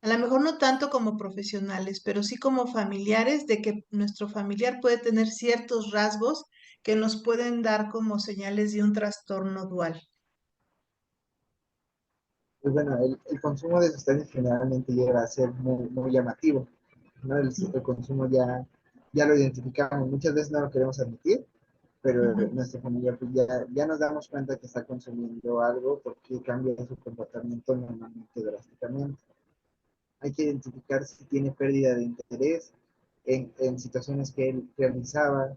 S1: a lo mejor no tanto como profesionales, pero sí como familiares, de que nuestro familiar puede tener ciertos rasgos que nos pueden dar como señales de un trastorno dual.
S2: Pues bueno, el consumo de sustancias generalmente llega a ser muy llamativo, ¿no? El consumo ya lo identificamos, muchas veces no lo queremos admitir, pero
S1: Ujú.
S2: nuestra familia pues ya nos damos cuenta que está consumiendo algo porque cambia su comportamiento normalmente drásticamente. Hay que identificar si tiene pérdida de interés en situaciones que él realizaba,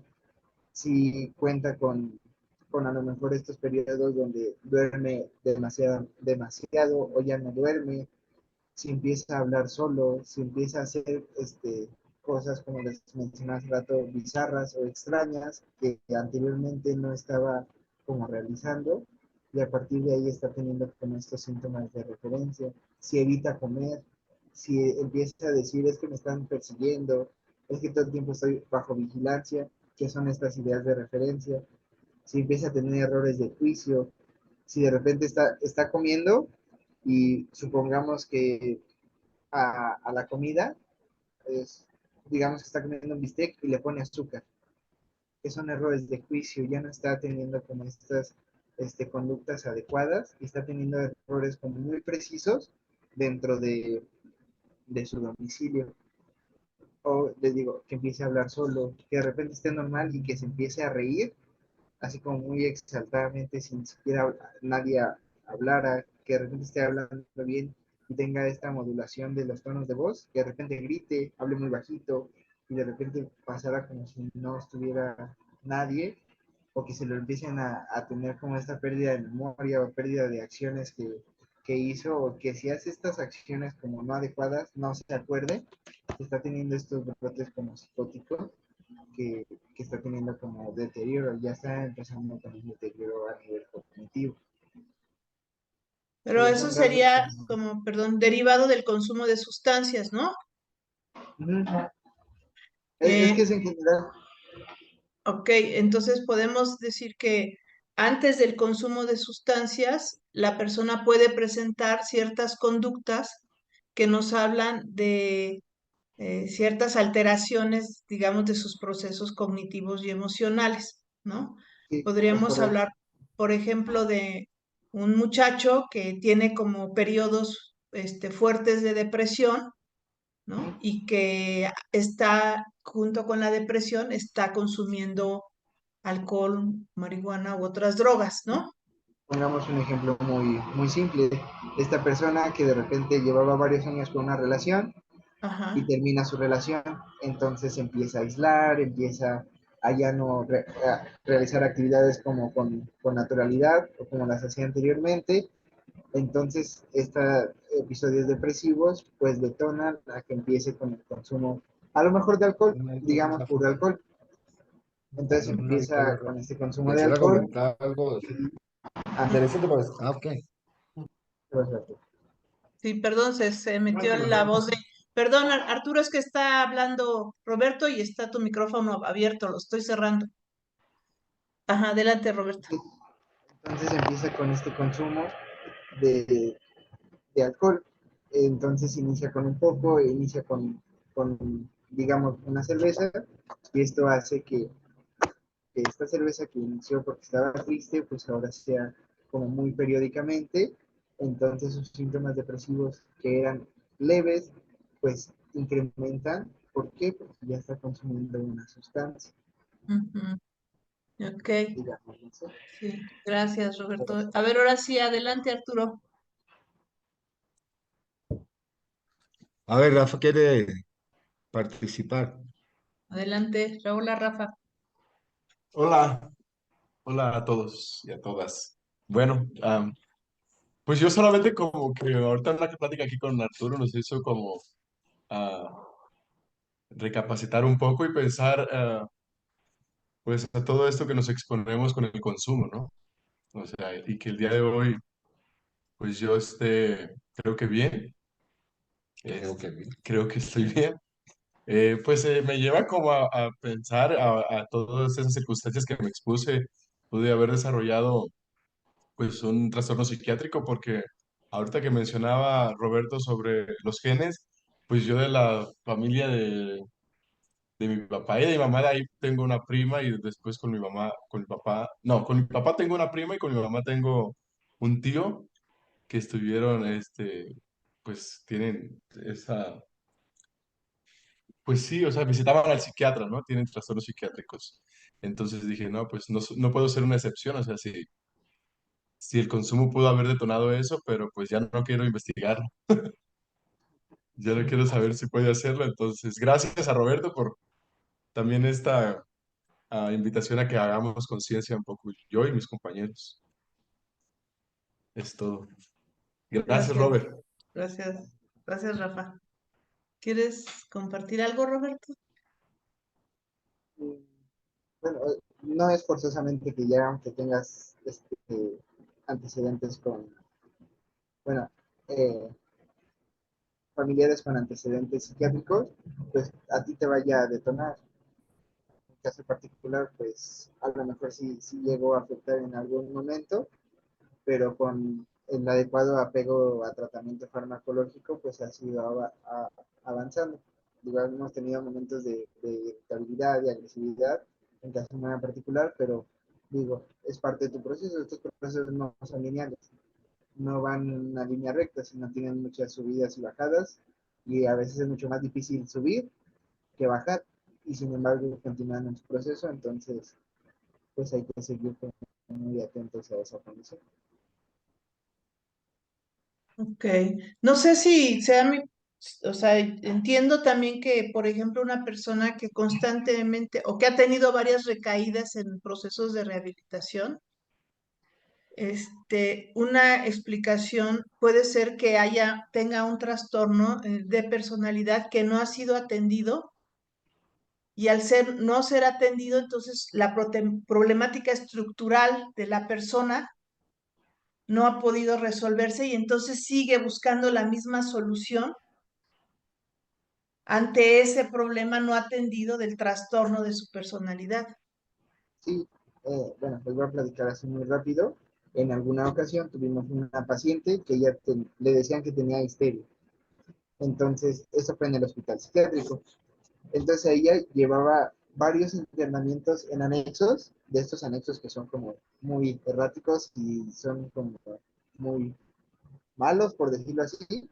S2: si cuenta con a lo mejor estos periodos donde duerme demasiado o ya no duerme, si empieza a hablar solo, si empieza a hacer cosas como les mencioné hace rato, bizarras o extrañas que anteriormente no estaba como realizando, y a partir de ahí está teniendo como estos síntomas de referencia, si evita comer, si empieza a decir es que me están persiguiendo, es que todo el tiempo estoy bajo vigilancia, que son estas ideas de referencia, si empieza a tener errores de juicio, si de repente está comiendo y supongamos que a la comida, es, digamos que está comiendo un bistec y le pone azúcar, que son errores de juicio, ya no está teniendo como estas conductas adecuadas y está teniendo errores como muy precisos dentro de su domicilio. O les digo, que empiece a hablar solo, que de repente esté normal y que se empiece a reír así como muy exaltadamente, sin siquiera nadie hablara, que de repente esté hablando bien y tenga esta modulación de los tonos de voz, que de repente grite, hable muy bajito y de repente pasara como si no estuviera nadie, o que se lo empiecen a tener como esta pérdida de memoria o pérdida de acciones que hizo, o que si hace estas acciones como no adecuadas, no se acuerde, está teniendo estos brotes como psicóticos que está teniendo como deterioro, ya está empezando con un deterioro a nivel cognitivo.
S1: Pero
S2: Esos
S1: eso
S2: son rasgos
S1: sería
S2: como...
S1: como, perdón, derivado del consumo de sustancias, ¿no?
S2: Es que
S1: Eh,
S2: es en general,
S1: ok, entonces podemos decir que antes del consumo de sustancias, la persona puede presentar ciertas conductas que nos hablan de ciertas alteraciones, digamos, de sus procesos cognitivos y emocionales, ¿no?
S2: sí, es
S1: Podríamos
S2: correcto.
S1: hablar, por ejemplo, de un muchacho que tiene como periodos fuertes de depresión, ¿no? Y que está, junto con la depresión, está consumiendo alcohol, marihuana u otras drogas, ¿no?
S2: Pongamos un ejemplo muy simple. Esta persona que de repente llevaba varios años con una relación y
S1: Ajá.
S2: termina su relación, entonces empieza a aislar, empieza a ya no a realizar actividades como con naturalidad o como las hacía anteriormente. Entonces, estos episodios depresivos pues detonan a que empiece con el consumo, a lo mejor de alcohol, digamos puro alcohol. Entonces empieza con este consumo de
S5: Quisiera
S2: alcohol.
S5: comentar algo así.
S2: Ándale,
S5: Ah, ok.
S1: Sí, perdón, se metió la voz de... Perdón, Arturo, es que está hablando Roberto y está tu micrófono abierto, lo estoy cerrando. Ajá, adelante, Roberto.
S2: entonces empieza con este consumo de, de alcohol. Entonces inicia con un poco, inicia digamos, una cerveza, y esto hace que esta cerveza que inició porque estaba triste, pues ahora sea como muy periódicamente. Entonces sus síntomas depresivos que eran leves, pues incrementan. ¿Por qué? Porque ya está consumiendo una sustancia,
S1: Ujú. Ok,
S2: digamos, no sé.
S1: sí, gracias, Roberto. A ver, ahora sí, adelante, Arturo.
S5: A ver, Rafa quiere participar.
S1: Adelante, Hola, Rafa.
S6: Hola, hola a todos y a todas. Bueno, pues yo solamente como que ahorita en la plática aquí con Arturo nos hizo como ah, recapacitar un poco y pensar pues a todo esto que nos exponemos con el consumo, ¿no? O sea, y que el día de hoy pues yo creo que bien, creo que estoy bien. Pues me lleva como a pensar a todas esas circunstancias que me expuse, pude haber desarrollado pues un trastorno psiquiátrico porque ahorita que mencionaba Roberto sobre los genes, pues yo de la familia de mi papá y de mi mamá, de ahí tengo una prima y después con mi mamá, con mi papá, no, con mi papá tengo una prima y con mi mamá tengo un tío que estuvieron, pues tienen esa, pues sí, o sea, visitaban al psiquiatra, ¿no? Tienen trastornos psiquiátricos. Entonces dije, no, pues no, no puedo ser una excepción, o sea, si el consumo pudo haber detonado eso, pero pues ya no quiero investigarlo, ya no quiero saber si puede hacerlo. Entonces, gracias a Roberto por también esta invitación a que hagamos conciencia un poco, yo y mis compañeros. Es todo. Gracias,
S1: Gracias,
S6: Robert.
S1: gracias, gracias, Rafa. ¿Quieres compartir algo, Roberto?
S2: Bueno, no es forzosamente que ya aunque tengas antecedentes bueno, eh, familiares con antecedentes psiquiátricos, pues a ti te vaya a detonar. En caso particular, pues a lo mejor sí llegó a afectar en algún momento, pero con el adecuado apego a tratamiento farmacológico, pues ha sido avanzando. Igual hemos tenido momentos de irritabilidad, de agresividad, en caso en particular, pero digo, es parte de tu proceso. Estos procesos no son lineales, no van en una línea recta, sino tienen muchas subidas y bajadas, y a veces es mucho más difícil subir que bajar, y sin embargo continúan en su proceso. Entonces pues hay que seguir muy atentos a esa condición.
S1: Ok. No sé si sea mi, o sea, entiendo también que, por ejemplo, una persona que constantemente o que ha tenido varias recaídas en procesos de rehabilitación, una explicación puede ser que tenga un trastorno de personalidad que no ha sido atendido y al no ser atendido, entonces la problemática estructural de la persona no ha podido resolverse y entonces sigue buscando la misma solución ante ese problema no atendido del trastorno de su personalidad.
S2: Sí, bueno, les voy a platicar así muy rápido. En alguna ocasión tuvimos una paciente que le decían que tenía histeria. Entonces, eso fue en el hospital psiquiátrico. Entonces, ella llevaba varios internamientos en anexos, de estos anexos que son como muy erráticos y son como muy malos, por decirlo así.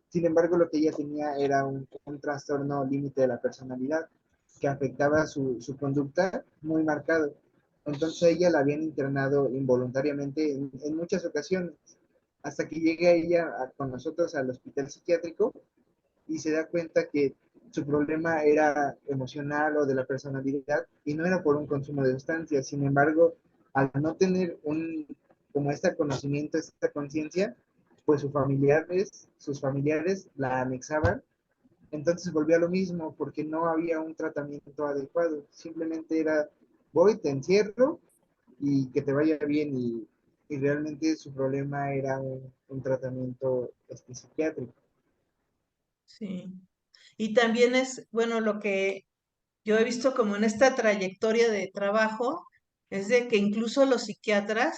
S2: Sin embargo, lo que ella tenía era un trastorno límite de la personalidad que afectaba su conducta muy marcado. Entonces ella la habían internado involuntariamente en muchas ocasiones, hasta que llega ella con nosotros al hospital psiquiátrico y se da cuenta que su problema era emocional o de la personalidad y no era por un consumo de sustancias. Sin embargo, al no tener como este conocimiento, esta conciencia, pues sus familiares la anexaban, entonces volvió a lo mismo porque no había un tratamiento adecuado. Simplemente era, voy, te encierro y que te vaya bien y realmente su problema era un tratamiento psiquiátrico.
S1: Sí. Y también es, bueno, lo que yo he visto como en esta trayectoria de trabajo, es de que incluso los psiquiatras,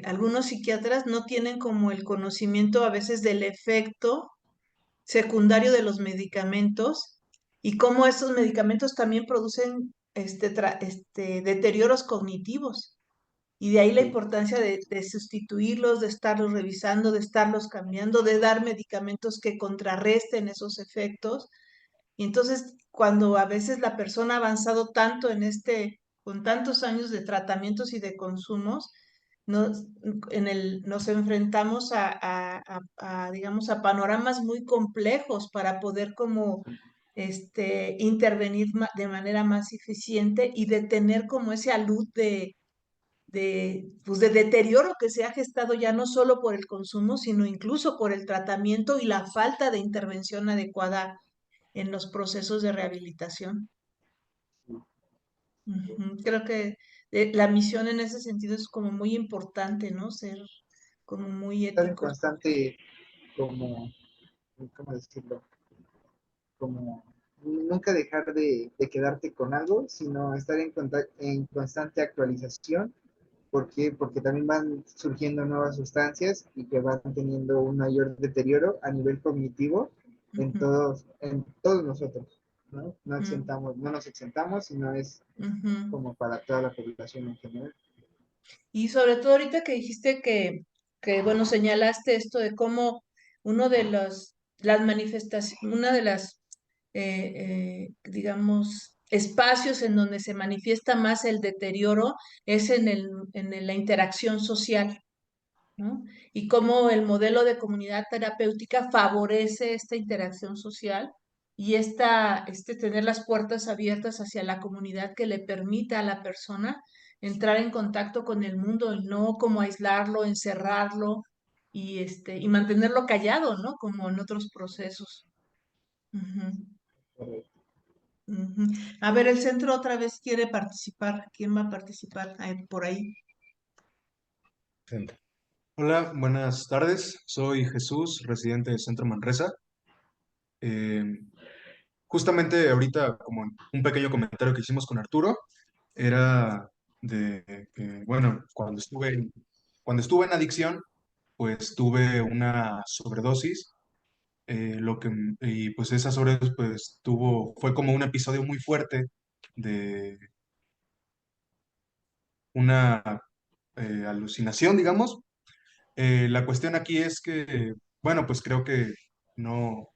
S1: algunos psiquiatras no tienen como el conocimiento a veces del efecto secundario de los medicamentos y cómo estos medicamentos también producen deterioros cognitivos. Y de ahí la
S2: Sí.
S1: importancia de sustituirlos, de estarlos revisando, de estarlos cambiando, de dar medicamentos que contrarresten esos efectos. Y entonces, cuando a veces la persona ha avanzado tanto con tantos años de tratamientos y de consumos, nos, nos enfrentamos digamos, a panoramas muy complejos para poder como intervenir de manera más eficiente y detener como ese alud pues de deterioro que se ha gestado ya no solo por el consumo, sino incluso por el tratamiento y la falta de intervención adecuada en los procesos de rehabilitación. Ujú. Creo que la misión en ese sentido es como muy importante, ¿no? Ser como muy
S2: Estar en
S1: éticos.
S2: constante, como, ¿cómo decirlo? Como nunca dejar de quedarte con algo, sino estar en constante actualización. ¿Por qué? Porque también van surgiendo nuevas sustancias y que van teniendo un mayor deterioro a nivel cognitivo
S1: Ujú,
S2: en todos nosotros, ¿no?
S1: ujú,
S2: No nos exentamos, sino es
S1: ujú.
S2: como para toda la población en general.
S1: Y sobre todo ahorita que dijiste bueno, señalaste esto de cómo uno de las manifestaciones, una de las, digamos, espacios en donde se manifiesta más el deterioro es la interacción social, ¿no? Y cómo el modelo de comunidad terapéutica favorece esta interacción social y tener las puertas abiertas hacia la comunidad que le permita a la persona entrar en contacto con el mundo y no como aislarlo, encerrarlo y mantenerlo callado, ¿no? Como en otros procesos. Ujú, ujú. A ver, el centro otra vez quiere participar. ¿Quién va a participar? Por ahí.
S7: Hola, buenas tardes. Soy Jesús, residente del Centro Manresa. Eh, Justamente ahorita, como un pequeño comentario que hicimos con Arturo, era de que, bueno, cuando estuve en adicción, pues tuve una sobredosis, y pues esa sobredosis pues fue como un episodio muy fuerte de una alucinación, digamos. La cuestión aquí es que, bueno, pues creo que no,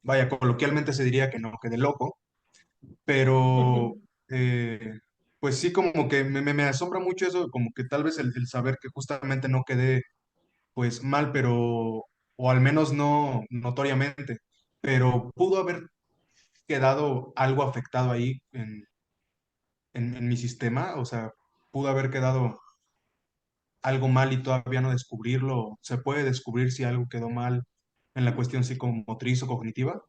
S7: vaya, coloquialmente se diría que no quedé loco, pero pues sí como que me asombra mucho eso, como que tal vez el saber que justamente no quedé pues mal, pero, o al menos no notoriamente, pero pudo haber quedado algo afectado ahí en mi sistema, o sea, pudo haber quedado algo mal y todavía no descubrirlo. ¿Se puede descubrir si algo quedó mal en la cuestión psicomotriz o cognitiva?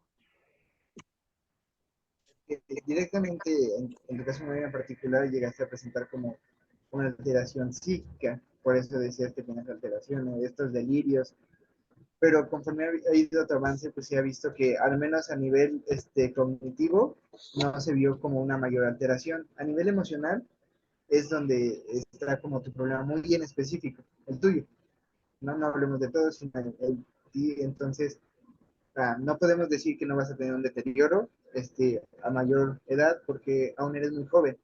S2: Directamente, en tu caso muy en particular, llegaste a presentar como una alteración psíquica, por eso decías que tienes alteraciones, estos delirios, pero conforme ha ido tu avance, pues se ha visto que al menos a nivel cognitivo no se vio como una mayor alteración. A nivel emocional es donde está como tu problema muy bien específico, el tuyo. No hablemos de todo, sino entonces no podemos decir que no vas a tener un deterioro a mayor edad porque aún eres muy joven,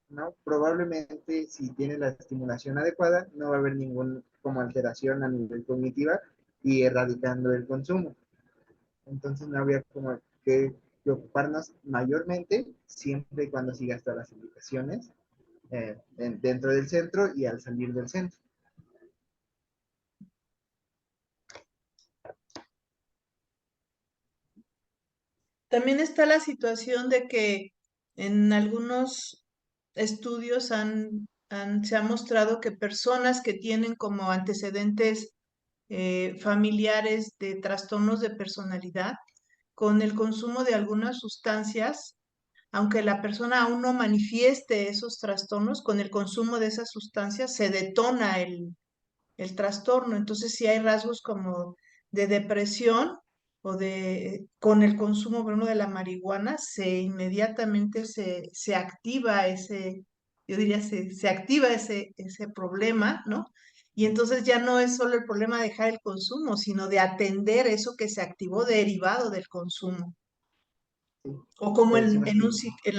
S2: ¿no? Probablemente si tienes la estimulación adecuada no va a haber ningún como alteración a nivel cognitiva y erradicando el consumo. Entonces no habría como que preocuparnos mayormente siempre y cuando siga todas las indicaciones dentro del centro y al salir del centro.
S1: También está la situación de que en algunos estudios se ha mostrado que personas que tienen como antecedentes familiares de trastornos de personalidad, con el consumo de algunas sustancias, aunque la persona aún no manifieste esos trastornos, con el consumo de esas sustancias se detona el trastorno. Entonces, si hay rasgos como de depresión o con el consumo, por ejemplo, de la marihuana, inmediatamente se activa yo diría, se activa ese problema, ¿no? Y entonces ya no es solo el problema de dejar el consumo, sino de atender eso que se activó derivado del consumo.
S2: ¿Sí?
S1: O como
S2: Pues decimos que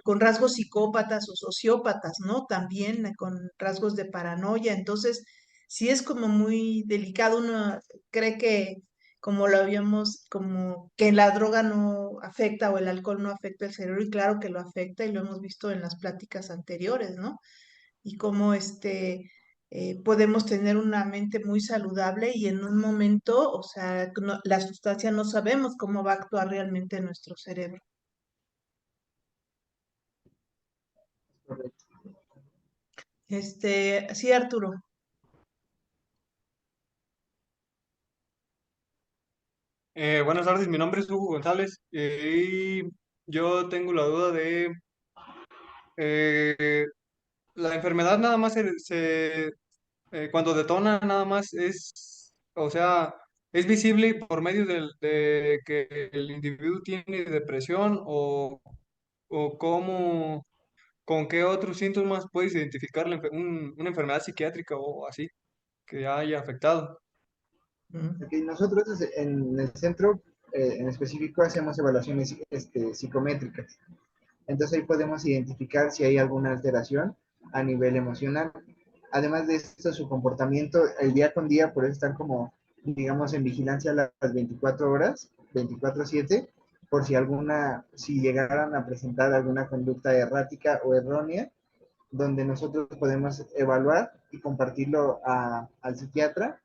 S1: con rasgos psicópatas o sociópatas, ¿no? También con rasgos de paranoia. Entonces, sí es como muy delicado. Uno cree que, como lo habíamos, como que la droga no afecta o el alcohol no afecta el cerebro, y claro que lo afecta, y lo hemos visto en las pláticas anteriores, ¿no? Y cómo podemos tener una mente muy saludable y en un momento, o sea, la sustancia no sabemos cómo va a actuar realmente en nuestro cerebro.
S2: correcto.
S1: Sí, Arturo.
S8: Buenas tardes, mi nombre es Hugo González y yo tengo la duda de eh, la enfermedad nada más cuando detona nada más es, o sea, es visible por medio de que el individuo tiene depresión o cómo, con qué otros síntomas puedes identificar una enfermedad psiquiátrica o así que haya afectado.
S1: Mm.
S2: Okay, nosotros en el centro en específico hacemos evaluaciones psicométricas. Entonces ahí podemos identificar si hay alguna alteración a nivel emocional. Además de esto, su comportamiento, el día con día, por eso están como, digamos, en vigilancia las 24 horas, 24/7, por si llegaran a presentar alguna conducta errática o errónea, donde nosotros podemos evaluar y compartirlo al psiquiatra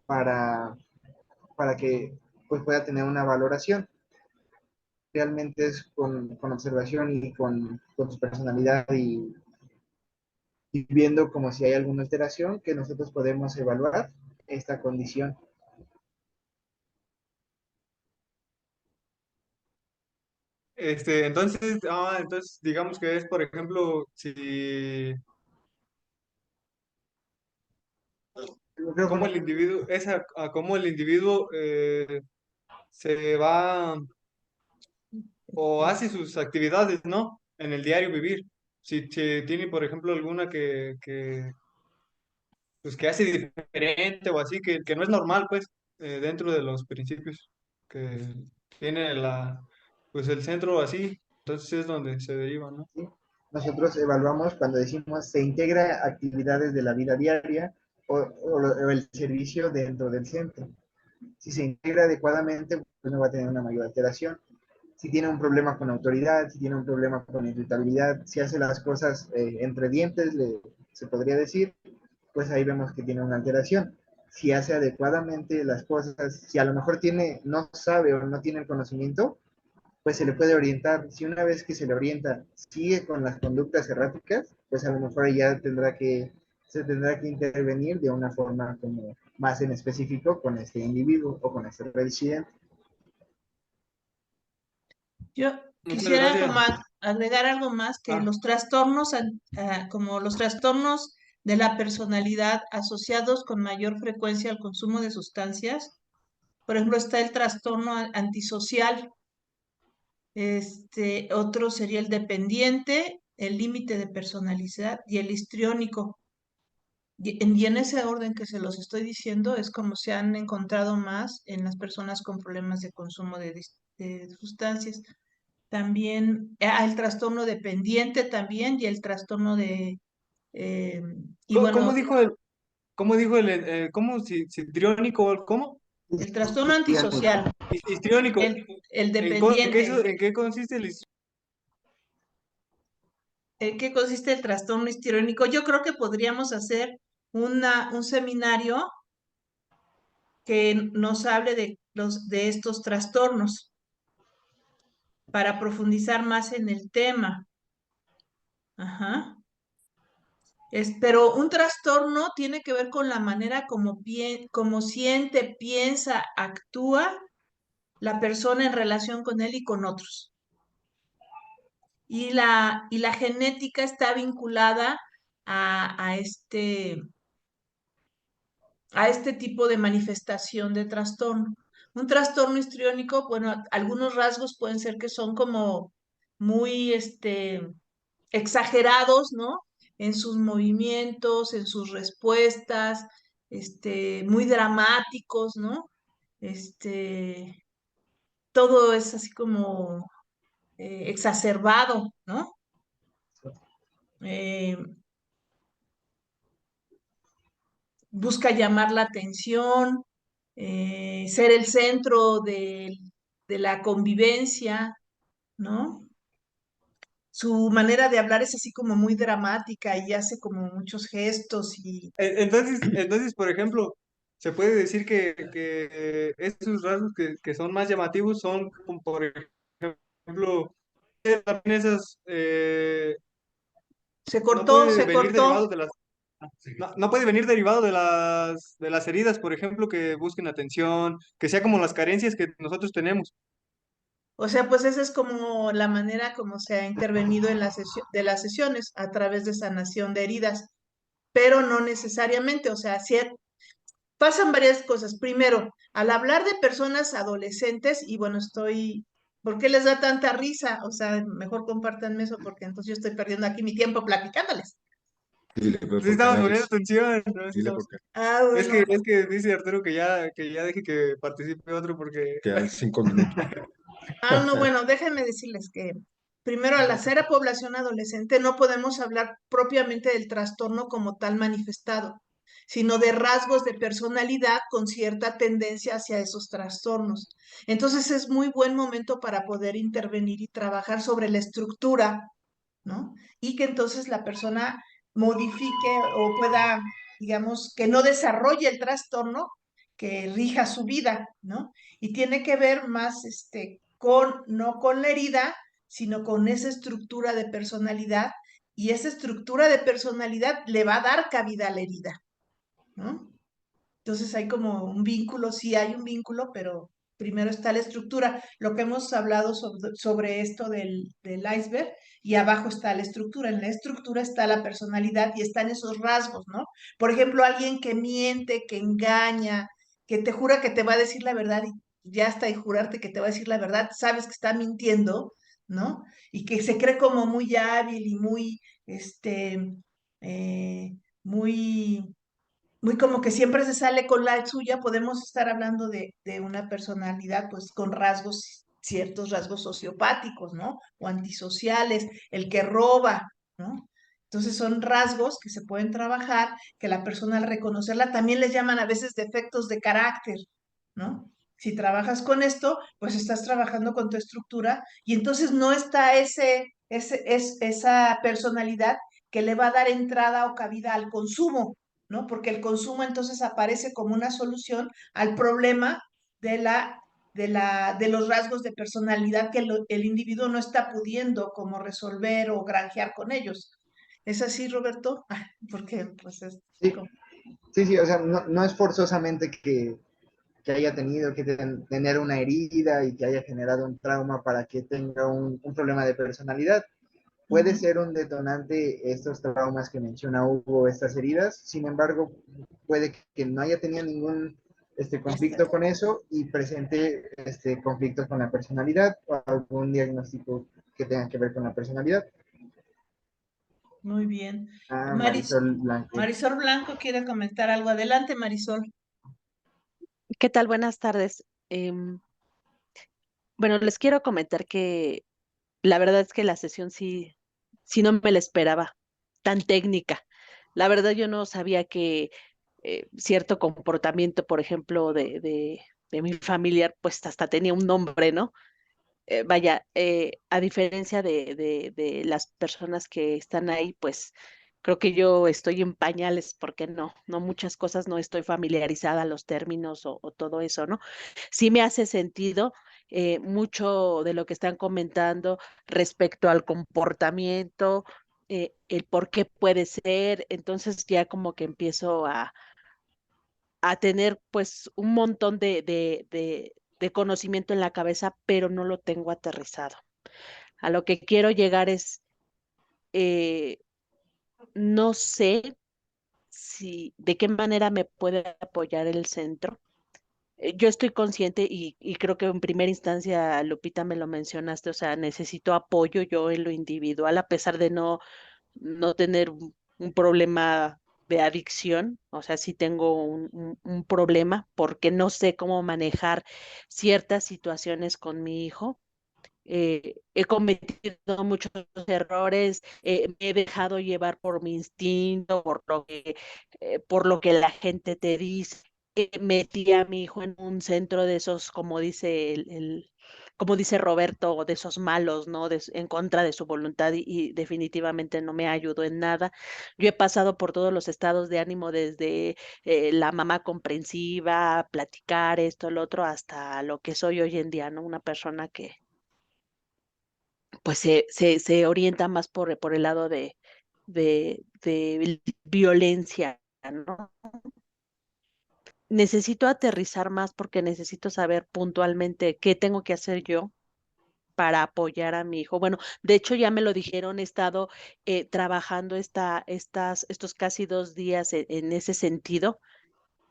S2: para, para que pues, pueda tener una valoración. Realmente es con observación y con su personalidad y viendo como si hay alguna alteración que nosotros podemos evaluar esta condición.
S8: Entonces digamos que es, por ejemplo, si
S2: El
S8: cómo
S2: micrófono.
S8: el individuo, a cómo el individuo se va o hace sus actividades, ¿no? En el diario vivir. Si tiene, por ejemplo, alguna pues, que hace diferente o así, que no es normal, pues, dentro de los principios que tiene pues el centro así, entonces es donde se deriva, ¿no?
S2: ¿Sí? Nosotros evaluamos cuando decimos se integra actividades de la vida diaria o el servicio dentro del centro. Si se integra adecuadamente, pues no va a tener una mayor alteración. Si tiene un problema con autoridad, si tiene un problema con irritabilidad, si hace las cosas entre dientes, se podría decir, pues ahí vemos que tiene una alteración. Si hace adecuadamente las cosas, si a lo mejor no sabe o no tiene el conocimiento, pues se le puede orientar. Si una vez que se le orienta sigue con las conductas erráticas, pues a lo mejor ya se tendrá que intervenir de una forma como más en específico con este individuo o con este residente.
S1: Yo
S8: Muchas
S1: quisiera
S8: gracias.
S1: como agregar algo más, que
S8: Ah,
S1: los trastornos, como los trastornos de la personalidad asociados con mayor frecuencia al consumo de sustancias, por ejemplo, está el trastorno antisocial. Otro sería el dependiente, el límite de personalidad y el histriónico. Y en ese orden que se los estoy diciendo es como se han encontrado más en las personas con problemas de consumo de sustancias. También el trastorno dependiente también y el trastorno de... y
S8: ¿cómo
S1: bueno,
S8: dijo ¿cómo dijo cómo citriónico, cómo?
S1: El trastorno antisocial,
S8: Histriónico.
S1: el
S8: ¿En
S1: dependiente.
S8: en qué consiste
S1: ¿En qué consiste el trastorno histriónico? Yo creo que podríamos hacer un seminario que nos hable de estos trastornos para profundizar más en el tema. Ajá. Pero un trastorno tiene que ver con la manera como siente, piensa, actúa la persona en relación con él y con otros. Y la genética está vinculada a este tipo de manifestación de trastorno. Un trastorno histriónico, bueno, algunos rasgos pueden ser que son como muy exagerados, ¿no? En sus movimientos, en sus respuestas, muy dramáticos, ¿no? Este, todo es así como exacerbado, ¿no? Eh, Busca llamar la atención, ser el centro de la convivencia, ¿no? Su manera de hablar es así como muy dramática y hace como muchos gestos y
S8: Entonces, por ejemplo, se puede decir que estos rasgos que son más llamativos son, como por ejemplo, también esas,
S1: se
S8: no
S1: cortó,
S8: puede
S1: se
S8: venir
S1: cortó.
S8: derivado de no puede venir derivado de las heridas, por ejemplo, que busquen atención, que sea como las carencias que nosotros tenemos.
S1: O sea, pues esa es como la manera como se ha intervenido en de las sesiones a través de sanación de heridas, pero no necesariamente, o sea, pasan varias cosas. Primero, al hablar de personas adolescentes, y bueno, ¿por qué les da tanta risa? O sea, mejor compártanme eso porque entonces yo estoy perdiendo aquí mi tiempo platicándoles.
S5: Dile, pues,
S8: Sí
S5: ¿por qué
S8: estamos
S5: da
S8: poniendo
S5: risa?
S8: atención, ¿no? Sí
S5: Dile
S8: estamos.
S5: por qué.
S1: Ah, bueno.
S8: Es que dice Arturo que ya deje que participe otro porque
S5: Quedan 5 minutos.
S1: Ah, no, bueno, déjenme decirles que primero al hacer a población adolescente no podemos hablar propiamente del trastorno como tal manifestado, sino de rasgos de personalidad con cierta tendencia hacia esos trastornos. Entonces es muy buen momento para poder intervenir y trabajar sobre la estructura, ¿no? Y que entonces la persona modifique o pueda, digamos, que no desarrolle el trastorno que rija su vida, ¿no? Y tiene que ver más, no con la herida, sino con esa estructura de personalidad, y esa estructura de personalidad le va a dar cabida a la herida, ¿no? Entonces hay como un vínculo, sí hay un vínculo, pero primero está la estructura, lo que hemos hablado sobre esto del iceberg, y abajo está la estructura. En la estructura está la personalidad y están esos rasgos, ¿no? Por ejemplo, alguien que miente, que engaña, que te jura que te va a decir la verdad y ya hasta y jurarte que te va a decir la verdad, sabes que está mintiendo, ¿no? Y que se cree como muy hábil y eh, muy muy como que siempre se sale con la suya, podemos estar hablando de una personalidad pues con rasgos, ciertos rasgos sociopáticos, ¿no? O antisociales, el que roba, ¿no? Entonces son rasgos que se pueden trabajar, que la persona al reconocerla también les llaman a veces defectos de carácter, ¿no? Si trabajas con esto, pues estás trabajando con tu estructura y entonces no está esa personalidad que le va a dar entrada o cabida al consumo, ¿no? Porque el consumo entonces aparece como una solución al problema de los rasgos de personalidad que el individuo no está pudiendo como resolver o granjear con ellos. ¿Es así, Roberto? Porque pues es
S2: Sí,
S1: como...
S2: sí, sí, o sea, no es forzosamente que haya tenido que tener una herida y que haya generado un trauma para que tenga un problema de personalidad. Puede
S1: Ujú.
S2: ser un detonante estos traumas que menciona Hugo, estas heridas, sin embargo, puede que no haya tenido ningún conflicto con eso y presente conflictos con la personalidad o algún diagnóstico que tenga que ver con la personalidad.
S1: Muy bien.
S2: Ah, Marisol Blanco.
S1: Marisol Blanco quiere comentar algo. Adelante, Marisol.
S9: ¿Qué tal? Buenas tardes. Bueno, les quiero comentar que la verdad es que la sesión sí no me la esperaba, tan técnica. La verdad yo no sabía que cierto comportamiento, por ejemplo, de mi familiar, pues hasta tenía un nombre, ¿no? Vaya, a diferencia de las personas que están ahí, pues creo que yo estoy en pañales porque no muchas cosas no estoy familiarizada, los términos o todo eso, ¿no? Sí me hace sentido mucho de lo que están comentando respecto al comportamiento, el por qué puede ser, entonces ya como que empiezo a tener pues un montón de conocimiento en la cabeza, pero no lo tengo aterrizado. A lo que quiero llegar es, eh, no sé si de qué manera me puede apoyar el centro. Yo estoy consciente y creo que en primera instancia, Lupita, me lo mencionaste, o sea, necesito apoyo yo en lo individual, a pesar de no tener un problema de adicción, o sea, sí tengo un problema porque no sé cómo manejar ciertas situaciones con mi hijo. He cometido muchos errores, me he dejado llevar por mi instinto, por lo que la gente te dice. Metí a mi hijo en un centro de esos, como dice como dice Roberto, de esos malos, ¿no? En contra de su voluntad y definitivamente no me ayudó en nada. Yo he pasado por todos los estados de ánimo, desde la mamá comprensiva, platicar esto, lo otro, hasta lo que soy hoy en día, ¿no? Una persona que pues se orienta más por el lado de violencia, ¿no? Necesito aterrizar más porque necesito saber puntualmente qué tengo que hacer yo para apoyar a mi hijo. Bueno, de hecho ya me lo dijeron, he estado trabajando estos casi 2 días en ese sentido,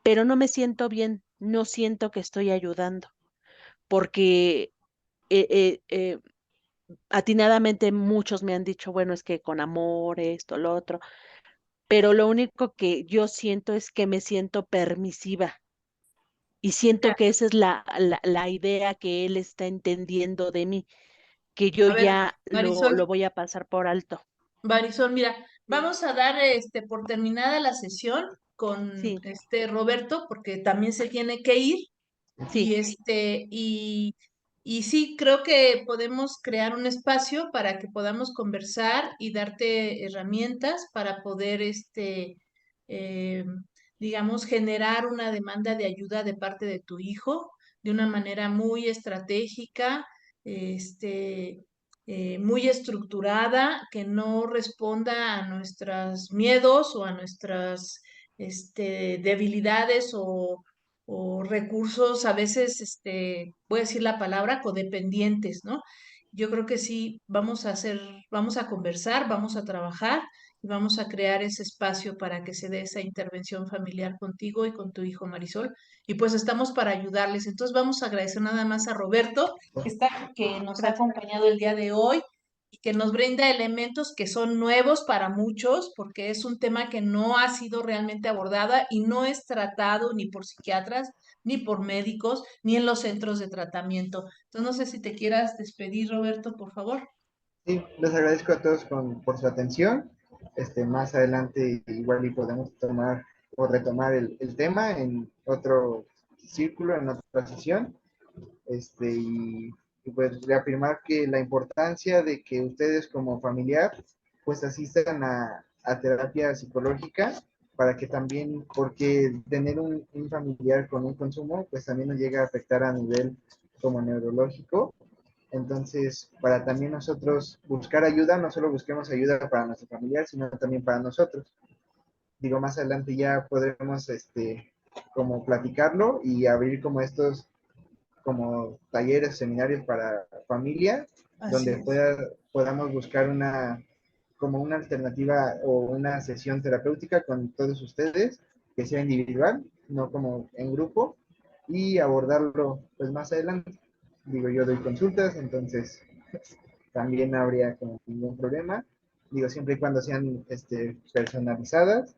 S9: pero no me siento bien, no siento que estoy ayudando, porque eh, eh, eh, atinadamente muchos me han dicho, bueno, es que con amor, esto, lo otro, pero lo único que yo siento es que me siento permisiva y siento que esa es la idea que él está entendiendo de mí, que yo
S1: A ver,
S9: ya lo
S1: Marisol,
S9: voy a pasar por alto.
S1: Marisol, mira, vamos a dar por terminada la sesión con
S9: Sí,
S1: Roberto, porque también se tiene que ir.
S9: sí,
S1: Y y sí, creo que podemos crear un espacio para que podamos conversar y darte herramientas para poder eh, digamos, generar una demanda de ayuda de parte de tu hijo de una manera muy estratégica, este, muy estructurada, que no responda a nuestros miedos o a nuestras debilidades o recursos a veces, voy a decir la palabra, codependientes, ¿no? Yo creo que sí, vamos a conversar, vamos a trabajar y vamos a crear ese espacio para que se dé esa intervención familiar contigo y con tu hijo Marisol. Y pues estamos para ayudarles. Entonces vamos a agradecer nada más a Roberto, que nos ha
S9: gracias.
S1: acompañado el día de hoy y que nos brinda elementos que son nuevos para muchos, porque es un tema que no ha sido realmente abordada y no es tratado ni por psiquiatras, ni por médicos, ni en los centros de tratamiento. Entonces, no sé si te quieras despedir, Roberto, por favor.
S2: Sí, les agradezco a todos por su atención. Más adelante igual y podemos tomar o retomar el tema en otro círculo, en otra sesión. Y pues reafirmar que la importancia de que ustedes como familiar pues asistan a terapia psicológica para que también, porque tener un familiar con un consumo pues también nos llega a afectar a nivel como neurológico. Entonces, para también nosotros buscar ayuda, no solo busquemos ayuda para nuestro familiar, sino también para nosotros. Digo, más adelante ya podremos, como platicarlo y abrir como estos, como talleres, seminarios para familia,
S1: Así
S2: donde
S1: es.
S2: podamos buscar como una alternativa o una sesión terapéutica con todos ustedes, que sea individual, no como en grupo, y abordarlo pues más adelante. Digo, yo doy consultas, entonces también no habría como ningún problema. Digo, siempre y cuando sean personalizadas